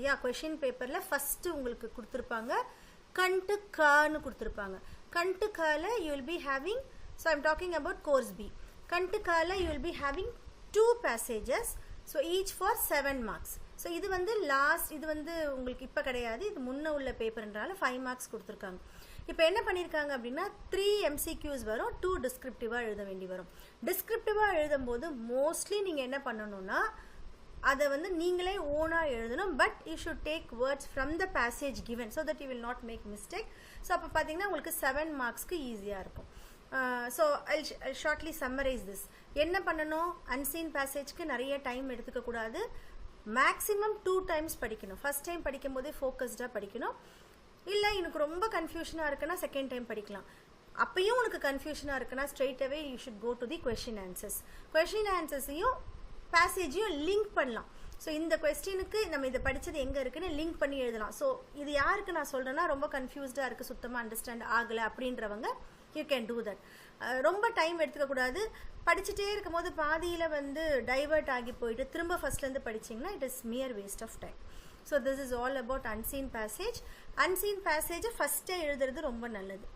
சரியா? கொஷின் பேப்பரில் ஃபஸ்ட்டு உங்களுக்கு கொடுத்துருப்பாங்க கண்டு கான்னு கொடுத்துருப்பாங்க. கண்டு கால you will be having, so I'm talking about course B. கண்டு கால you will be having 2 passages, so each for 7 marks. So இது வந்து லாஸ்ட், இது வந்து உங்களுக்கு இப்போ கிடையாது, இது முன்ன உள்ள பேப்பர்ன்றால 5 marks கொடுத்துருக்காங்க. இப்போ என்ன பண்ணியிருக்காங்க அப்படின்னா 3 MCQs வரும், 2 டிஸ்கிரிப்டிவாக எழுத வேண்டி வரும். டிஸ்கிரிப்டிவாக எழுதும்போது மோஸ்ட்லி நீங்கள் என்ன பண்ணணும்னா அதை வந்து நீங்களே ஓனாக எழுதணும். But you should take words from the passage given so that you will not make mistake. So அப்போ பார்த்தீங்கன்னா உங்களுக்கு 7 marksக்கு ஈஸியாக இருக்கும். So I shortly summarize this. என்ன பண்ணணும், அன்சீன் பேசேஜ்க்கு நிறைய டைம் எடுத்துக்கக்கூடாது. மேக்ஸிமம் 2 times படிக்கணும். ஃபர்ஸ்ட் டைம் படிக்கும் போதே ஃபோக்கஸ்டாக படிக்கணும். இல்லை எனக்கு ரொம்ப கன்ஃபியூஷனாக இருக்குன்னா செகண்ட் டைம் படிக்கலாம். அப்பயும் உனக்கு கன்ஃபியூஷனாக இருக்குன்னா straight away you should go to the question answers. Question ஆன்சர்ஸையும் பேசேஜையும் லிங்க் பண்ணலாம். ஸோ இந்த கொஸ்டினுக்கு நம்ம இதை படித்தது எங்கே இருக்குன்னு லிங்க் பண்ணி எழுதலாம். ஸோ இது யாருக்கு நான் சொல்கிறேன்னா ரொம்ப கன்ஃபியூஸ்டாக இருக்குது, சுத்தமாக அண்டர்ஸ்டாண்ட் ஆகலை அப்படின்றவங்க யூ கேன் டூ தட். ரொம்ப டைம் எடுத்துக்கக்கூடாது. படிச்சுட்டே இருக்கும் போது பாதியில் வந்து டைவர்ட் ஆகி போயிட்டு திரும்ப ஃபர்ஸ்ட்லேருந்து படிச்சிங்கன்னா it is mere waste of time. So this is all about unseen passage. Unseen பேசேஜை ஃபஸ்ட்டே எழுதுறது ரொம்ப நல்லது.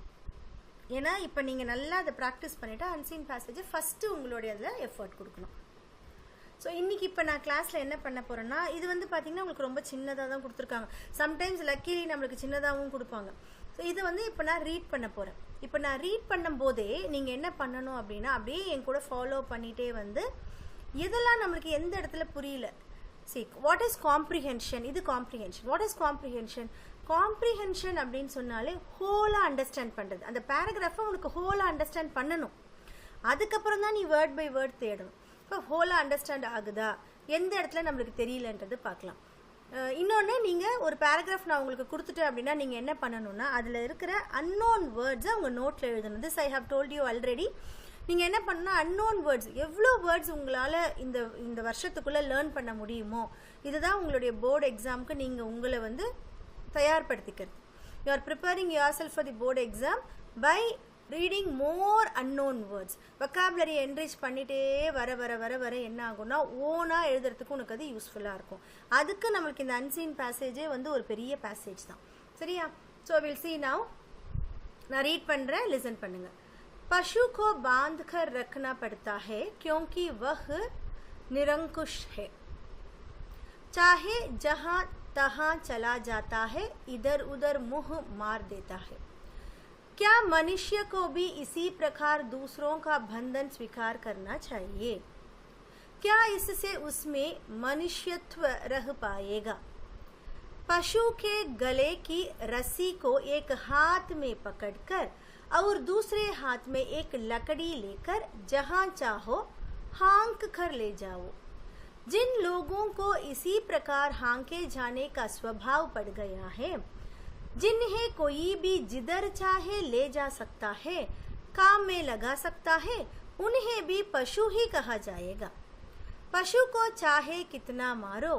ஏன்னா இப்போ நீங்கள் நல்லா அதை ப்ராக்டிஸ் பண்ணிவிட்டு அன்சீன் பேசேஜை ஃபஸ்ட்டு உங்களுடைய அதில் எஃபர்ட் கொடுக்கணும். ஸோ இன்றைக்கி இப்போ நான் கிளாஸில் என்ன பண்ண போகிறேன்னா, இது வந்து பார்த்திங்கன்னா உங்களுக்கு ரொம்ப சின்னதாக தான் கொடுத்துருக்காங்க. சம்டைம்ஸ் லக்கிலி நம்மளுக்கு சின்னதாகவும் கொடுப்பாங்க. ஸோ இதை வந்து இப்போ நான் ரீட் பண்ண போகிறேன். இப்போ நான் ரீட் பண்ணும்போதே நீங்கள் என்ன பண்ணணும் அப்படின்னா அப்படியே என் கூட ஃபாலோ பண்ணிகிட்டே வந்து எதெல்லாம் நம்மளுக்கு எந்த இடத்துல புரியல. See, what is comprehension? இது comprehension. What is comprehension? Comprehension அப்படின்னு சொன்னாலே ஹோலாக அண்டர்ஸ்டாண்ட் பண்ணுறது. அந்த பேராகிராஃபை உனக்கு ஹோலாக அண்டர்ஸ்டாண்ட் பண்ணணும். அதுக்கப்புறம் தான் நீ வேர்ட் பை வேர்ட் தேடணும். இப்போ ஹோலாக அண்டர்ஸ்டாண்ட் ஆகுதா, எந்த இடத்துல நம்மளுக்கு தெரியலன்றது பார்க்கலாம். இன்னொன்று, நீங்கள் ஒரு பேராகிராஃப் நான் உங்களுக்கு கொடுத்துட்டேன் அப்படின்னா நீங்கள் என்ன பண்ணணும்னா அதில் இருக்கிற அன்னோன் வேர்ட்ஸை உங்கள் நோட்டில் எழுதணும். This I have told you already. நீங்கள் என்ன பண்ணணும்னா அன்னோன் வேர்ட்ஸ், எவ்வளோ வேர்ட்ஸ் உங்களால் இந்த வருஷத்துக்குள்ளே லேர்ன் பண்ண முடியுமோ, இதுதான் உங்களுடைய போர்டு எக்ஸாமுக்கு நீங்கள் உங்களை வந்து தயார்படுத்திக்கிறது. You are preparing yourself for the board exam by reading more unknown words. Vocabulary enrich பண்ணிகிட்டே வர வர வர வர என்ன ஆகும்னா ஓனாக எழுதுறதுக்கு உனக்கு அது யூஸ்ஃபுல்லாக இருக்கும். அதுக்கு நம்மளுக்கு இந்த அன்சீன் பேசேஜே வந்து ஒரு பெரிய பேசேஜ் தான். சரியா? So will see now. நான் ரீட் பண்ணுறேன், லிசன் பண்ணுங்கள். पशु को बांध कर रखना पड़ता है क्योंकि वह निरंकुश है, चाहे जहां तहां चला जाता है, इधर उधर मुंह मार देता है. क्या मनुष्य को भी इसी प्रकार दूसरों का बंधन स्वीकार करना चाहिए? क्या इससे उसमें मनुष्यत्व रह पाएगा? पशु के गले की रस्सी को एक हाथ में पकड़कर और दूसरे हाथ में एक लकड़ी लेकर जहां चाहो हाँक कर ले जाओ. जिन लोगों को इसी प्रकार हाँके जाने का स्वभाव पड़ गया है, जिन्हें कोई भी जिधर चाहे ले जा सकता है, काम में लगा सकता है, उन्हें भी पशु ही कहा जाएगा. पशु को चाहे कितना मारो,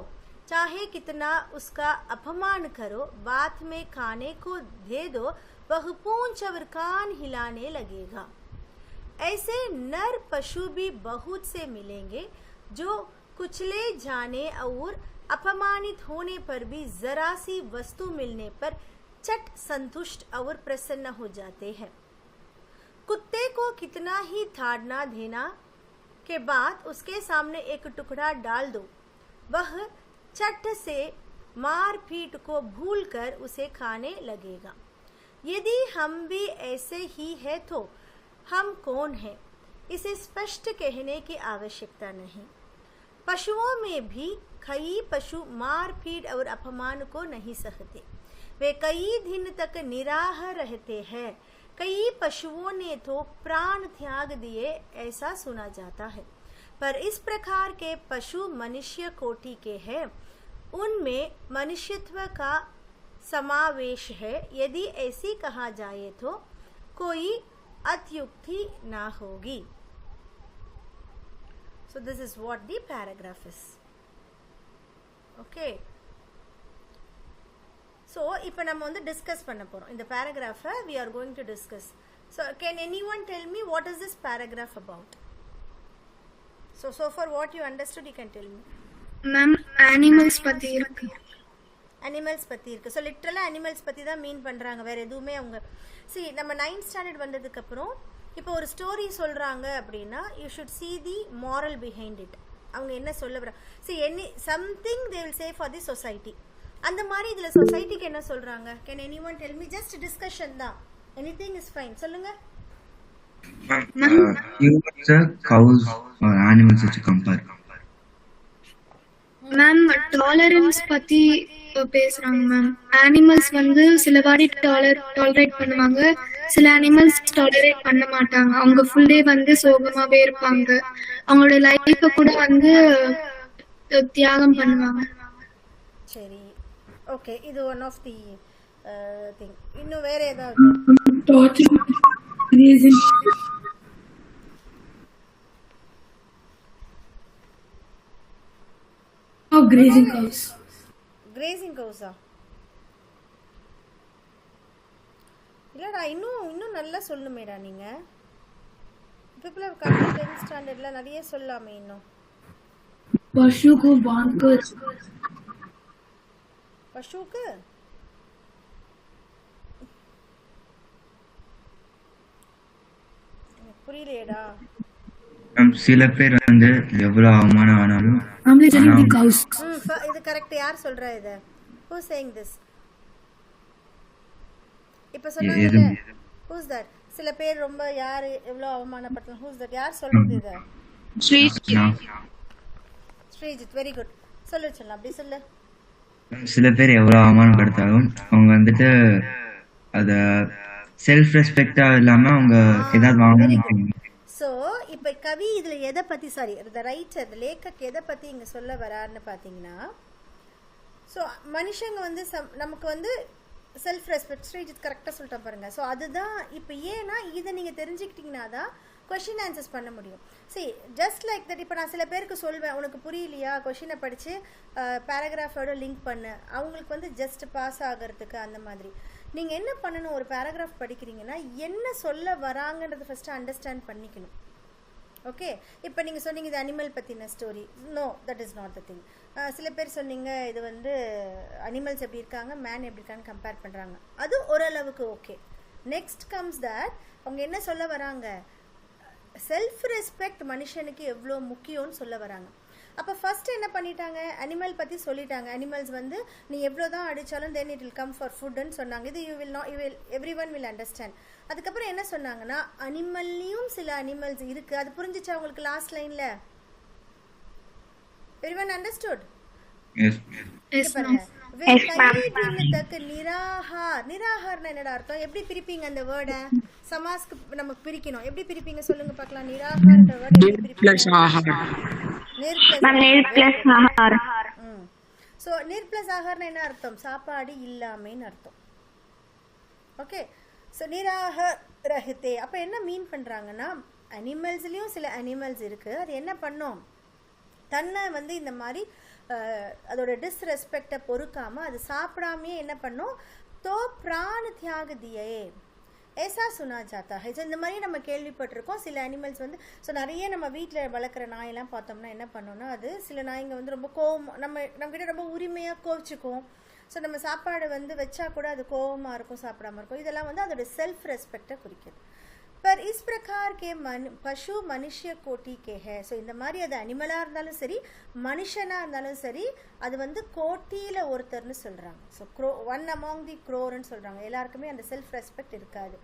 चाहे कितना उसका अपमान करो, बात में खाने को दे दो, वह पूंछ और कान हिलाने लगेगा. ऐसे नर पशु भी बहुत से मिलेंगे जो कुचले जाने और अपमानित होने पर भी जरा सी वस्तु मिलने पर चट संतुष्ट और प्रसन्न हो जाते हैं. कुत्ते को कितना ही ताड़ना देना के बाद उसके सामने एक टुकड़ा डाल दो, वह चट से मार पीट को भूलकर उसे खाने लगेगा. यदि हम भी ऐसे ही है तो हम कौन हैं, इसे स्पष्ट कहने की आवश्यकता नहीं. पशुओं में भी कई पशु मार पीट और अपमान को नहीं सहते. वे कई दिन तक निराह रहते हैं. कई पशुओं ने तो प्राण त्याग दिए, ऐसा सुना जाता है. पर इस प्रकार के पशु मनुष्य कोटि के हैं. उनमें मनुष्यत्व का समावेश है. यदि ऐसी कहा जाए तो कोई अत्युक्ति ना होगी. So this is what the paragraph is. Okay. So இப்போ நம்ம வந்து டிஸ்கஸ் பண்ண போறோம். இந்த paragraph we are going to discuss. So can anyone tell me what is this paragraph about? So far what you understood you can tell me. Ma'am, animals பத்தி இருக்கு. Animals பற்றி இருக்குது. ஸோ லிட்ரலாக அனிமல்ஸ் பற்றி தான் மீன் பண்ணுறாங்க, வேறு எதுவுமே அவங்க. சரி, நம்ம 9th ஸ்டாண்டர்ட் வந்ததுக்கப்புறம் இப்போ ஒரு ஸ்டோரி சொல்கிறாங்க அப்படின்னா you should see the moral behind it. அவங்க என்ன சொல்ல வராங்க, see something they will say for the society. அந்த மாதிரி இதில் சொசைட்டிக்கு என்ன சொல்கிறாங்க? Can anyone tell me? Just discussion தான், எனிதிங் இஸ் ஃபைன். சொல்லுங்கள். Humans, cows or animals வச்சு compare. மேம் டாலரன்ஸ் பத்தி பேசுறாங்க மேம். அனிமல்ஸ் வந்து சில வாட்டி டாலரேட் பண்ணுவாங்க, சில அனிமல்ஸ் டாலரேட் பண்ண மாட்டாங்க. அவங்க ஃபுல் டே வந்து சோகமாவே இருப்பாங்க, அவங்களோட லைஃப கூட வந்து தியாகம் பண்ணுவாங்க. சரி, ஓகே, இது ஒன் ஆஃப் தி திங். இன்னும் வேற ஏதாவது? grazing cows. Grazing cows ஆ? இல்லடா, இன்னும் நல்லா சொல்லணுமேடா நீங்க. people have come to 10th ஸ்டாண்டர்ட்ல நிறைய சொல்லாமே இன்னும். पशु को बांधकर பசுக்கு புரியலையேடா. சில பேர் வந்து எவ்வளவு அவமானம் ஆனாலும் இது கரெக்ட். யார் சொல்றா இத? who saying this? இப்ப சொன்னாங்க who's that? சில பேர் ரொம்ப யார் எவ்வளவு அவமானப்பட்டாலும் who's that? யார் சொல்றது இத? Sreejith, very good. சொல்லு சொல்லு, அப்படி சொல்லு. சில பேர் எவ்வளவு அவமானப்படுத்தாலும் அவங்க வந்துட்டு அத செல்ஃப் ரெஸ்பெக்டா இல்லாம அவங்க ஏதாவது வாங்கணும். ஸோ இப்போ கவி இதில் எதை பற்றி, சாரி த ரைட்டர் லேக்கக் எதை பற்றி இங்கே சொல்ல வராருன்னு பார்த்தீங்கன்னா, ஸோ மனுஷங்க வந்து நமக்கு வந்து செல்ஃப் ரெஸ்பெக்ட், ஸ்ரீஜித் கரெக்டாக சொல்லிட்டேன் பாருங்கள். ஸோ அதுதான் இப்போ. ஏன்னா இதை நீங்கள் தெரிஞ்சுக்கிட்டிங்கன்னா தான் கொஷின் ஆன்சர்ஸ் பண்ண முடியும். சரி, ஜஸ்ட் லைக் தட். இப்போ நான் சில பேருக்கு சொல்வேன், உனக்கு புரியலையா, கொஷினை படித்து பேராகிராஃபோட லிங்க் பண்ணு, அவங்களுக்கு வந்து ஜஸ்ட் பாஸ் ஆகிறதுக்கு. அந்த மாதிரி நீங்கள் என்ன பண்ணணும், ஒரு பேராகிராஃப் படிக்கிறீங்கன்னா என்ன சொல்ல வராங்கன்றது ஃபஸ்ட்டு அண்டர்ஸ்டாண்ட் பண்ணிக்கணும். ஓகே, இப்போ நீங்கள் சொன்னீங்க இது அனிமல் பற்றின story. No, that is not the thing. சில பேர் சொன்னீங்க இது வந்து அனிமல்ஸ் எப்படி இருக்காங்க, மேன் எப்படி இருக்கான்னு கம்பேர் பண்ணுறாங்க, அது ஓரளவுக்கு ஓகே. நெக்ஸ்ட் கம்ஸ் தட் அவங்க என்ன சொல்ல வராங்க, செல்ஃப் ரெஸ்பெக்ட் மனுஷனுக்கு எவ்வளோ முக்கியம்னு சொல்ல வராங்க. அப்போ ஃபஸ்ட்டு என்ன பண்ணிட்டாங்க, அனிமல் பற்றி சொல்லிட்டாங்க. அனிமல்ஸ் வந்து நீ எவ்வளோ தான் அடித்தாலும் then it will come for ஃபுட்டுன்னு சொன்னாங்க. இது you will everyone will understand. அதுக்கப்புறம் என்ன சொன்னாங்கன்னா, அனிமல்லையும் சில அனிமல்ஸ் இருக்குது. அது புரிஞ்சிச்சா உங்களுக்கு லாஸ்ட் லைனில்? Every one understood? நிராகார்னா என்னடா அர்த்தம்? எப்படி பிரிப்பீங்க அந்த வேர்டை? சமாஸ்க்கு நம்ம பிரிக்கணும். எப்படி பிரிப்பீங்க சொல்லுங்க பார்க்கலாம். நிராகார்ன்ற வேர்ட் எப்படி பிரிப்பீங்க? ஸோ நிர் பிளஸ் ஆகார்னா என்ன அர்த்தம்? சாப்பாடு இல்லாமைன்னு அர்த்தம். ஓகே, ஸோ நிராக ரஹித்தே. அப்போ என்ன மீன் பண்ணுறாங்கன்னா, அனிமல்ஸ்லேயும் சில அனிமல்ஸ் இருக்குது. அது என்ன பண்ணும், தன்னை வந்து இந்த மாதிரி அதோட டிஸ்ரெஸ்பெக்டை பொறுக்காமல் அது சாப்பிடாமையே என்ன பண்ணும், தோ பிராண தியாக தியே ஏசா சுனா ஜாத்தா ஹை. ஸோ இந்த மாதிரி நம்ம கேள்விப்பட்டிருக்கோம். சில அனிமல்ஸ் வந்து, ஸோ நிறைய நம்ம வீட்டில் வளர்க்குற நாயெல்லாம் பார்த்தோம்னா என்ன பண்ணோம்னா, அது சில நாய்ங்க வந்து ரொம்ப கோவம், நம்மக்கிட்ட ரொம்ப உரிமையாக கோவிச்சுக்கும். ஸோ நம்ம சாப்பாடு வந்து வச்சா கூட அது கோவமாக இருக்கும், சாப்பிடாம இருக்கும். இதெல்லாம் வந்து அதோட செல்ஃப் ரெஸ்பெக்டை குறிக்குது. पर इस प्रकार के पशु मनुष्य कोटि के है. ஸோ இந்த மாதிரி அது அனிமலாக இருந்தாலும் சரி மனுஷனாக இருந்தாலும் சரி அது வந்து கோட்டியில் ஒருத்தர்னு சொல்கிறாங்க. ஸோ ஒன் அமாங் தி க்ரோர்னு சொல்கிறாங்க. எல்லாருக்குமே அந்த செல்ஃப் ரெஸ்பெக்ட் இருக்காது.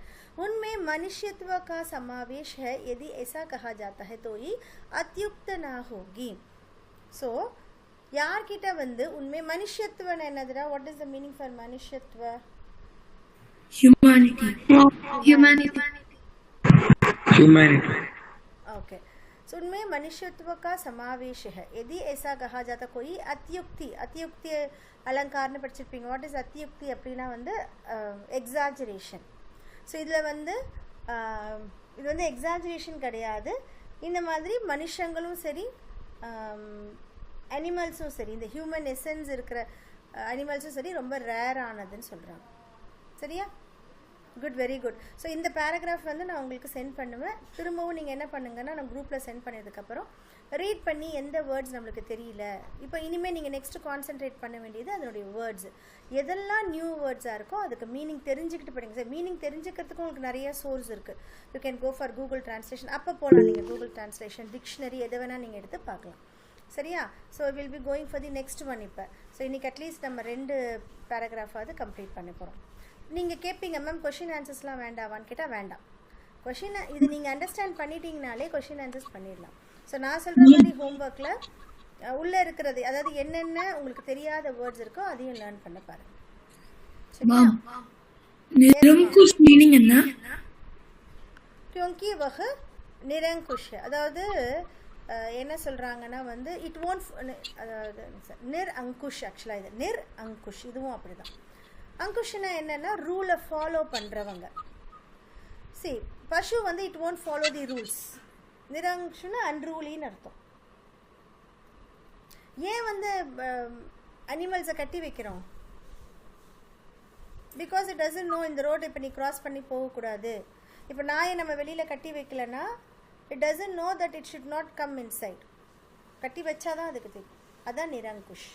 उनमें मनुष्यत्व का समावेश है. यदि ऐसा कहा जाता है तो ये अत्युक्त ना होगी. ஸோ யார்கிட்ட வந்து உண்மை மனுஷத்துவன்னு என்னதுடா? What is the meaning for மனுஷத்துவ? humanity. ओके, सो उनमें मनुष्यत्व का समावेश है. यदि ऐसा कहा जाता कोई अत्युक्ति, अत्युक्ति अलंकार ने படிச்சிருப்பீங்க. வாட் இஸ் அத்தியுக்தி அப்படின்னா வந்து எக்ஸாஜரேஷன். ஸோ இதில் வந்து இது வந்து எக்ஸாஜரேஷன் கிடையாது. இந்த மாதிரி மனுஷங்களும் சரி அனிமல்ஸும் சரி இந்த ஹியூமன் எசன்ஸ் இருக்கிற அனிமல்ஸும் சரி ரொம்ப ரேர் ஆனதுன்னு சொல்கிறாங்க. சரியா? Good, very good. ஸோ இந்த பேராகிராஃப் வந்து நான் உங்களுக்கு சென்ட் பண்ணுவேன். திரும்பவும் நீங்கள் என்ன பண்ணுங்கன்னா நான் குரூப்பில் சென்ட் பண்ணதுக்கப்புறம் ரீட் பண்ணி எந்த வேர்ட்ஸ் நம்மளுக்கு தெரியல, இப்போ இனிமேல் நீங்கள் நெக்ஸ்ட் கான்சென்ட்ரேட் பண்ண வேண்டியது அதனுடைய வேர்ட்ஸ். எதெல்லாம் நியூ வேர்ட்ஸாக இருக்கோ அதுக்கு மீனிங் தெரிஞ்சுக்கிட்டு படிங்க சார். மீனிங் தெரிஞ்சுக்கிறதுக்கு உங்களுக்கு நிறைய சோர்ஸ் இருக்குது. You can go for Google translation. அப்போ போகலாம் நீங்கள் கூகுள் டிரான்ஸ்லேஷன், டிக்ஷனரி, எதை வேணால் நீங்கள் எடுத்து பார்க்கலாம். சரியா? So will be going for the next one. இப்போ ஸோ இன்றைக்கி அட்லீஸ்ட் நம்ம 2 பேராகிராஃபாவது கம்ப்ளீட் பண்ண போகிறோம். நீங்கள் கேட்பீங்க மேம் கொஷின் ஆன்சர்ஸ்லாம் வேண்டாவான்னு கேட்டால் வேண்டாம். கொஷின் இது நீங்கள் அண்டர்ஸ்டாண்ட் பண்ணிட்டீங்கனாலே கொஷின் ஆன்சர்ஸ் பண்ணிடலாம். ஸோ நான் சொல்கிற மாதிரி ஹோம்ஒர்க்கில் உள்ளே இருக்கிறது, அதாவது என்னென்ன உங்களுக்கு தெரியாத வேர்ட்ஸ் இருக்கோ அதையும் லேர்ன் பண்ண பாருங்க. நிரங்குஷ் மீனிங் என்ன? क्योंकि वह निरंकुश है, அதாவது என்ன சொல்கிறாங்கன்னா வந்து இட் ஓன்ட், அதாவது நிர் அங்குஷ். ஆக்சுவலாக இது நிர் அங்குஷ், இதுவும் அப்படி தான். அங்குஷ்னா என்னென்னா ரூலை ஃபாலோ பண்ணுறவங்க. சரி, பசு வந்து it won't follow the rules. நிரங்குஷ்னா அன்ரூலின்னு அர்த்தம். ஏன் வந்து அனிமல்ஸை கட்டி வைக்கிறோம்? பிகாஸ் இட் டசன்ட் நோ இந்த ரோட்டை இப்போ நீ கிராஸ் பண்ணி போகக்கூடாது. இப்போ நாயை நம்ம வெளியில் கட்டி வைக்கலன்னா it doesn't know that it should not come inside. கட்டி வச்சாதான் அதுக்கு தெரியும். அதான் நிரங்குஷ்.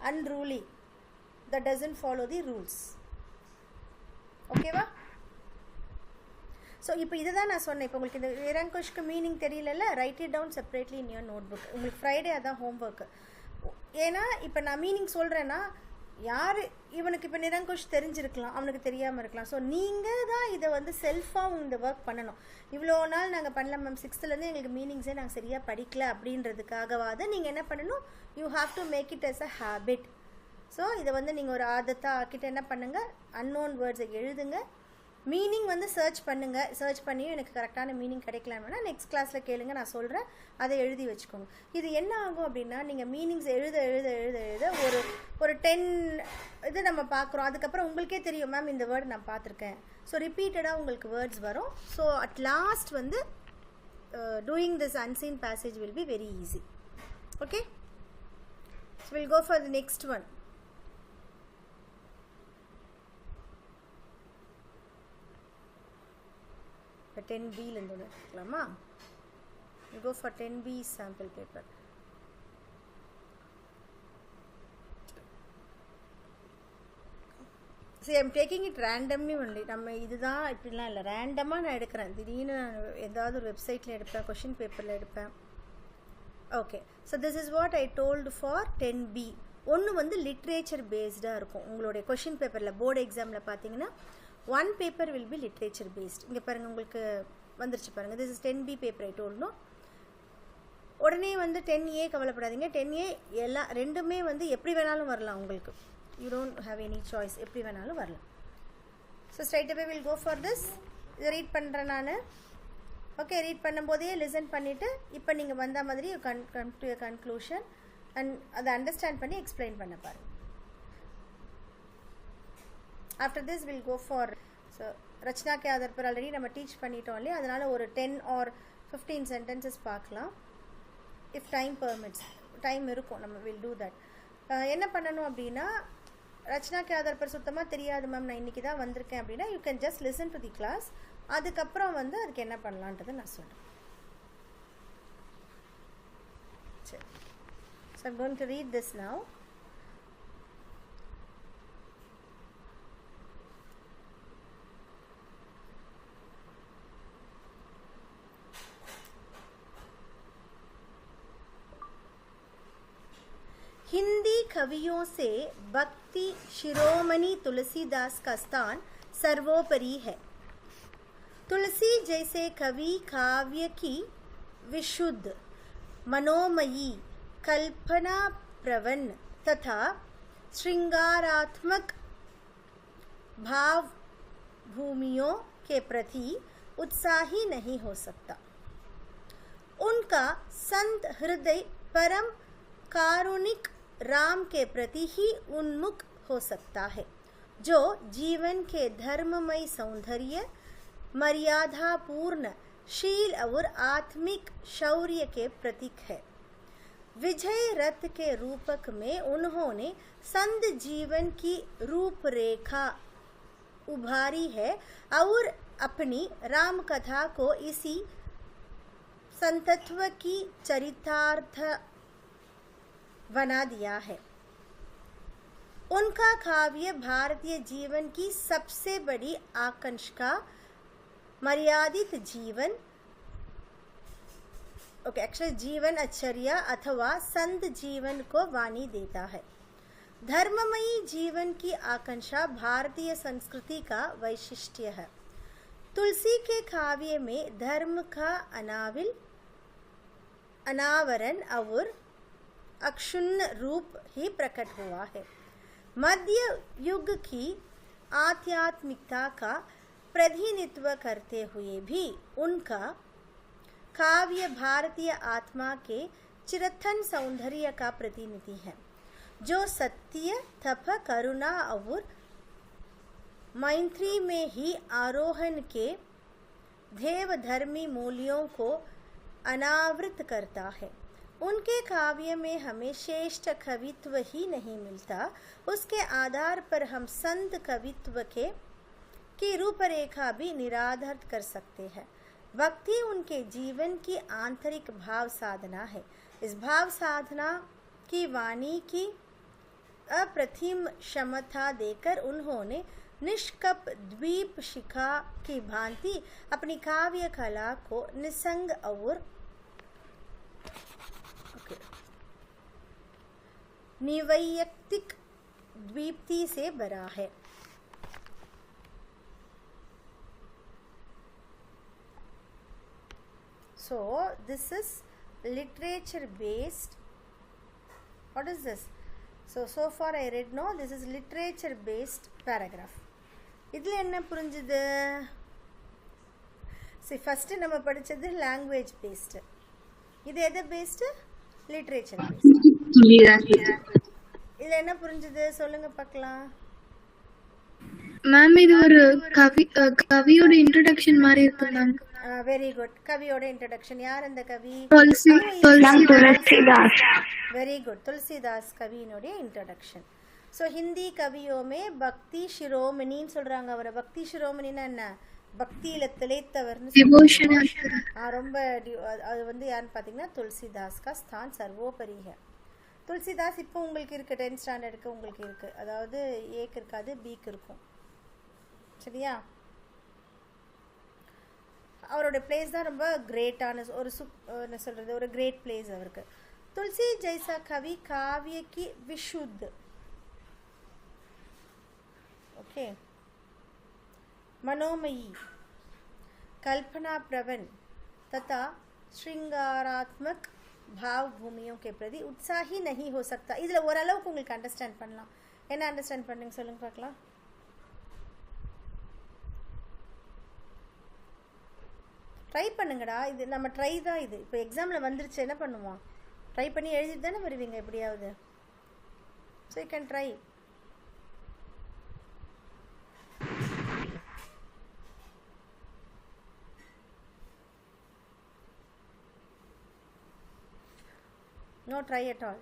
Unruly, that doesn't follow the rules. ஓகேவா? ஸோ இப்போ இதை தான் நான் சொன்னேன். இப்போ உங்களுக்கு இந்த நிரங்குஷ்க்கு மீனிங் தெரியலல்ல, write it down separately in your notebook. உங்களுக்கு ஃப்ரைடே அதான் ஹோம்ஒர்க்கு. ஏன்னா இப்போ நான் மீனிங் சொல்கிறேன்னா யார் இவனுக்கு இப்போ நிரங்குஷ் தெரிஞ்சிருக்கலாம், அவனுக்கு தெரியாமல் இருக்கலாம். ஸோ நீங்கள் தான் இதை வந்து செல்ஃபாக இந்த ஒர்க் பண்ணணும். இவ்வளோ நாள் நாங்கள் பண்ணல மேம், 6th எங்களுக்கு மீனிங்ஸே நாங்கள் சரியாக படிக்கல அப்படின்றதுக்காகவாது நீங்கள் என்ன பண்ணணும், you have to make it as a habit. So இதை வந்து நீங்கள் ஒரு ஆதத்தாக ஆக்கிட்ட என்ன பண்ணுங்கள், அன்னோன் வேர்ட்ஸை எழுதுங்க, மீனிங் வந்து சர்ச் பண்ணுங்கள். சர்ச் பண்ணியும் எனக்கு கரெக்டான மீனிங் கிடைக்கலாம்னா நெக்ஸ்ட் கிளாஸில் கேளுங்க, நான் சொல்கிறேன், அதை எழுதி வச்சுக்கோங்க. இது என்ன ஆகும் அப்படின்னா நீங்கள் மீனிங்ஸ் எழுத எழுத எழுத எழுத ஒரு 10 இது நம்ம பார்க்குறோம். அதுக்கப்புறம் உங்களுக்கே தெரியும் மேம் இந்த வேர்டு நான் பார்த்துருக்கேன். ஸோ ரிப்பீட்டடாக உங்களுக்கு வேர்ட்ஸ் வரும். ஸோ அட் லாஸ்ட் வந்து doing this unseen passage will be very easy. Okay, so will go for the next one. இப்போ 10Bலேருந்து ஒன்று எடுத்துக்கலாமா? Will go for 10B sample paper. சரி, I'm taking it randomly only. நம்ம இதுதான் இப்படிலாம் இல்லை, ரேண்டமாக நான் எடுக்கிறேன். திடீர்னு நான் ஏதாவது ஒரு வெப்சைட்டில் எடுப்பேன், கொஷின் பேப்பரில் எடுப்பேன். Okay, so this is what I told for 10B. ஒன்று வந்து லிட்ரேச்சர் பேஸ்டாக இருக்கும். உங்களுடைய கொஷின் பேப்பரில் போர்டு எக்ஸாமில் பார்த்தீங்கன்னா 1 paper will be literature based. இங்கே பாருங்கள், உங்களுக்கு வந்துருச்சு பாருங்கள். This is 10B paper I டோல்டணும். உடனே வந்து 10A கவலைப்படாதீங்க. 10A எல்லாம் ரெண்டுமே வந்து எப்படி வேணாலும் வரலாம் உங்களுக்கு. You don't have any choice, எப்படி வேணாலும் வரலாம். So straight away will go for this. இதை ரீட் பண்ணுறேன் நான். ஓகே, ரீட் பண்ணும்போதே லிசன் பண்ணிவிட்டு இப்போ நீங்கள் வந்த மாதிரி come to a conclusion and அதை அண்டர்ஸ்டாண்ட் பண்ணி எக்ஸ்பிளைன் பண்ண பாருங்க. After this we'll go for, so Rachana के आधार पर ஆல்ரெடி நம்ம டீச் பண்ணிட்டோம் இல்லையா, அதனால ஒரு 10 or 15 sentences பார்க்கலாம். if time permits, டைம் இருக்கும், நம்ம will do that. என்ன பண்ணணும் அப்படின்னா, ரச்சனா के आधार पर சுத்தமாக தெரியாது மேம், நான் இன்றைக்கி தான் வந்திருக்கேன் அப்படின்னா you can just listen to the class. அதுக்கப்புறம் வந்து அதுக்கு என்ன பண்ணலான்றதை நான் சொல்கிறேன். சரி, so I'm going to read this now. Hindi कवियों से भक्ति शिरोमणि तुलसीदास का स्थान सर्वोपरि है. तुलसी जैसे कवि काव्य की विशुद्ध, मनोमयी, कल्पना प्रवण तथा श्रृंगारात्मक भाव भूमियों के प्रति उत्साही नहीं हो सकता. उनका संत हृदय परम कारुणिक राम के प्रति ही उन्मुख हो सकता है, जो जीवन के धर्ममय सौंदर्य, मर्यादापूर्ण शील और आत्मिक शौर्य के प्रतीक है. विजय रथ के रूपक में उन्होंने संत जीवन की रूपरेखा उभारी है और अपनी राम कथा को इसी संतत्व की चरितार्थ बना दिया है। उनका काव्य भारतीय जीवन की सबसे बड़ी आकांक्षा मर्यादित जीवन एक्चुअली जीवन आचर्य अथवा संत जीवन को वाणी देता है। धर्ममयी जीवन की आकांक्षा भारतीय संस्कृति का वैशिष्ट्य है। तुलसी के काव्य में धर्म का अनावरण और अक्षुण्ण रूप ही प्रकट हुआ है। मध्य युग की आध्यात्मिकता का प्रतिनिधित्व करते हुए भी उनका काव्य भारतीय आत्मा के चिरंतन सौंदर्य का प्रतिनिधि है, जो सत्य, तप, करुणा और मैत्री में ही आरोहण के देवधर्मी मूल्यों को अनावृत करता है। उनके काव्य में हमें श्रेष्ठ कवित्व ही नहीं मिलता, उसके आधार पर हम संत कवित्व की रूपरेखा भी निराधार कर सकते हैं। भक्ति उनके जीवन की आंतरिक भाव साधना है। इस भाव साधना की वाणी की अप्रतिम क्षमता देकर उन्होंने निष्कप द्वीप शिखा की भांति अपनी काव्य कला को निसंग और निवैयक्तिक द्वीप्ति से भरा है। So this is literature based. What is this? So far I read no, this is literature based paragraph. இதில் என்ன புரிஞ்சுது? சரி, ஃபஸ்ட்டு நம்ம படித்தது லாங்குவேஜ் பேஸ்டு, இது எது பேஸ்டு? Literature based. இதில் என்ன புரிஞ்சுது சொல்லுங்க பார்க்கலாம். மேம் இது ஒரு கவியோட இன்ட்ரோடக்ஷன் மாதிரி இருக்கு மேம். Very good. கவியோட இன்ட்ரோடக்ஷன். யார் அந்த கவி? तुलसीदास. Very good. துளசிதாஸ் கவியினுடைய இன்ட்ரோடக்ஷன். ஸோ ஹிந்தி கவியோமே பக்தி சிரோமணின்னு சொல்கிறாங்க அவரை. பக்தி சிரோமணின்னா என்ன? பக்தியில் திளைத்தவர்னு ரொம்ப. அது வந்து யாருன்னு பார்த்தீங்கன்னா துளசிதாஸ் கா ஸ்தான் சர்வோபரி है. துளசிதாஸ் இப்போ உங்களுக்கு இருக்குது, 10th ஸ்டாண்டர்டுக்கு உங்களுக்கு இருக்குது. அதாவது ஏக்கு இருக்காது, பிக்கு இருக்கும். சரியா? அவரோட பிளேஸ் தான் ரொம்ப கிரேட்டான ஒரு என்ன சொல்கிறது, ஒரு கிரேட் பிளேஸ் அவருக்கு. तुलसी जैसा कवि काव्य की विशुद्ध ओके मनोमयी कल्पना प्रवण तथा श्रृंगारात्मक भाव भूमियों के प्रति उत्साही नहीं हो सकता. இதில் ஓரளவுக்கு உங்களுக்கு அண்டர்ஸ்டாண்ட் பண்ணலாம். என்ன அண்டர்ஸ்டாண்ட் பண்ணுங்க சொல்லுங்க பார்க்கலாம். ட்ரை பண்ணுங்கடா. இது நம்ம ட்ரை தான். இது இப்போ எக்ஸாமில் வந்துருச்சு, என்ன பண்ணுவோம்? ட்ரை பண்ணி எழுதிட்டு தானே வருவீங்க எப்படியாவது. So you can try. No try at all.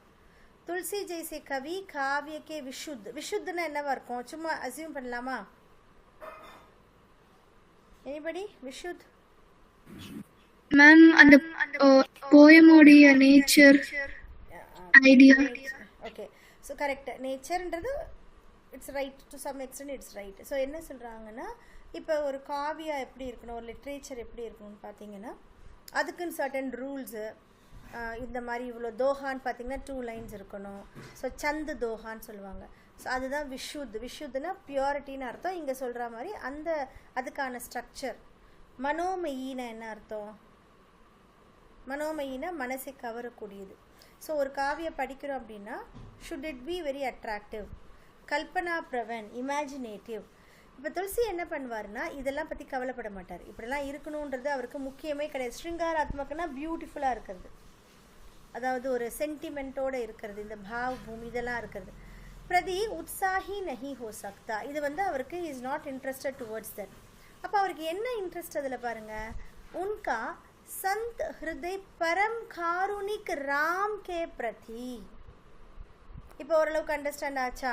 Tulsi जैसे कवि काव्य के विशुद्ध. विशुद्धना என்னவா இருக்கும்? சும்மா அசியூம் பண்ணலாமா? எனிபடி? விஷுத் மேம் அந்த போயமோடைய nature idea. Okay, so correct. நேச்சர்ன்றது it's right, to some extent it's right. So என்ன சொல்கிறாங்கன்னா, இப்போ ஒரு காவியா எப்படி இருக்கணும், ஒரு லிட்ரேச்சர் எப்படி இருக்கணும்னு பார்த்தீங்கன்னா அதுக்குன்னு சர்டன் ரூல்ஸு. இந்த மாதிரி இவ்வளோ தோஹான்னு பார்த்தீங்கன்னா 2 lines இருக்கணும். ஸோ சந்து தோஹான்னு சொல்லுவாங்க. ஸோ அதுதான் விஷுத். விஷுத்துனா பியூரிட்டின்னு அர்த்தம். இங்கே சொல்கிற மாதிரி அதுக்கான ஸ்ட்ரக்சர். மனோமயின்னா என்ன அர்த்தம்? மனோமயினா மனசை கவரக்கூடியது. ஸோ ஒரு காவியை படிக்கிறோம் அப்படின்னா should it be very attractive. கல்பனா பிரவன், இமேஜினேட்டிவ். இப்போ துளசி என்ன பண்ணுவார்னா இதெல்லாம் பற்றி கவலைப்பட மாட்டார். இப்படிலாம் இருக்கணுன்றது அவருக்கு முக்கியமே கிடையாது. ஸ்ருங்காராத்மகனா பியூட்டிஃபுல்லாக இருக்கிறது, அதாவது ஒரு சென்டிமெண்ட்டோடு இருக்கிறது, இந்த பாவ் பூமி இதெல்லாம் இருக்கிறது. பிரதி உற்சாகி நஹி ஹோ சக்தா. இது வந்து அவருக்கு is not interested towards that. அப்போ அவருக்கு என்ன இன்ட்ரெஸ்ட் அதில் பாருங்கள். உன்கா संत हृदय परम कारुणिक राम के प्रति. இப்போ ஓரளவுக்கு அண்டர்ஸ்டாண்ட் ஆச்சா?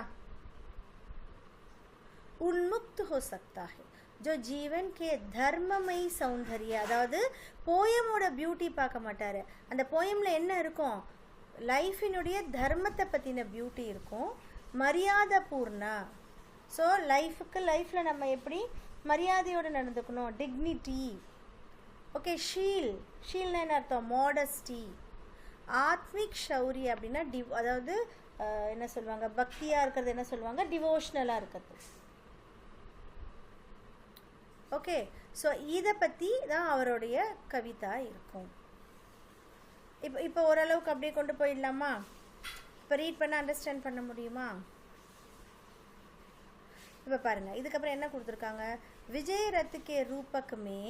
उन्मुक्त हो सकता है जो जीवन के धर्ममय सौंदर्य அதாவது போயமோட பியூட்டி பார்க்க மாட்டாரு. அந்த போயம்ல என்ன இருக்கும்? லைஃபினுடைய தர்மத்தை பற்றின பியூட்டி இருக்கும். மரியாதை பூர்ணா. ஸோ லைஃப்பில் நம்ம எப்படி மரியாதையோடு நடந்துக்கணும், டிக்னிட்டி. ஓகே, ஷீல்னா என்ன அர்த்தம்? மாடஸ்டி. ஆத்மிக் ஷௌரி அப்படின்னா அதாவது என்ன சொல்லுவாங்க, பக்தியாக இருக்கிறது என்ன சொல்லுவாங்க, டிவோஷ்னலாக இருக்கிறது. ஓகே, ஸோ இதை பற்றி தான் அவருடைய கவிதா இருக்கும். இப்போ ஓரளவுக்கு அப்படியே கொண்டு போயிடலாமா? இப்போ ரீட் பண்ண அண்டர்ஸ்டாண்ட் பண்ண முடியுமா? இப்போ பாருங்கள், இதுக்கப்புறம் என்ன கொடுத்துருக்காங்க? விஜய் रथ के रूपक में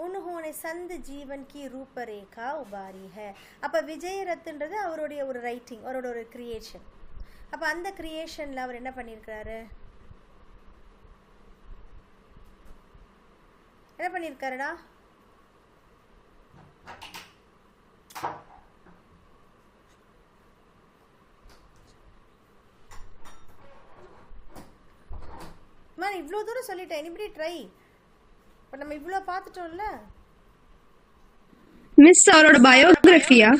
उन्होंने संत जीवन की रूपरेखा उबारी है. அப்போ விஜய் ரத்ன்றது அவருடைய ஒரு ரைட்டிங், அவரோட ஒரு கிரியேஷன். அப்போ அந்த கிரியேஷனில் அவர் என்ன பண்ணியிருக்காரு? என்ன பண்ணியிருக்காருடா? நான் இவ்வளோ தூரம் சொல்லிட்டேன். Anybody try. இப்போ நம்ம இவ்வளோ பார்த்துட்டோம்ல. மிஸ் அவரோட பயோகிராஃபியா?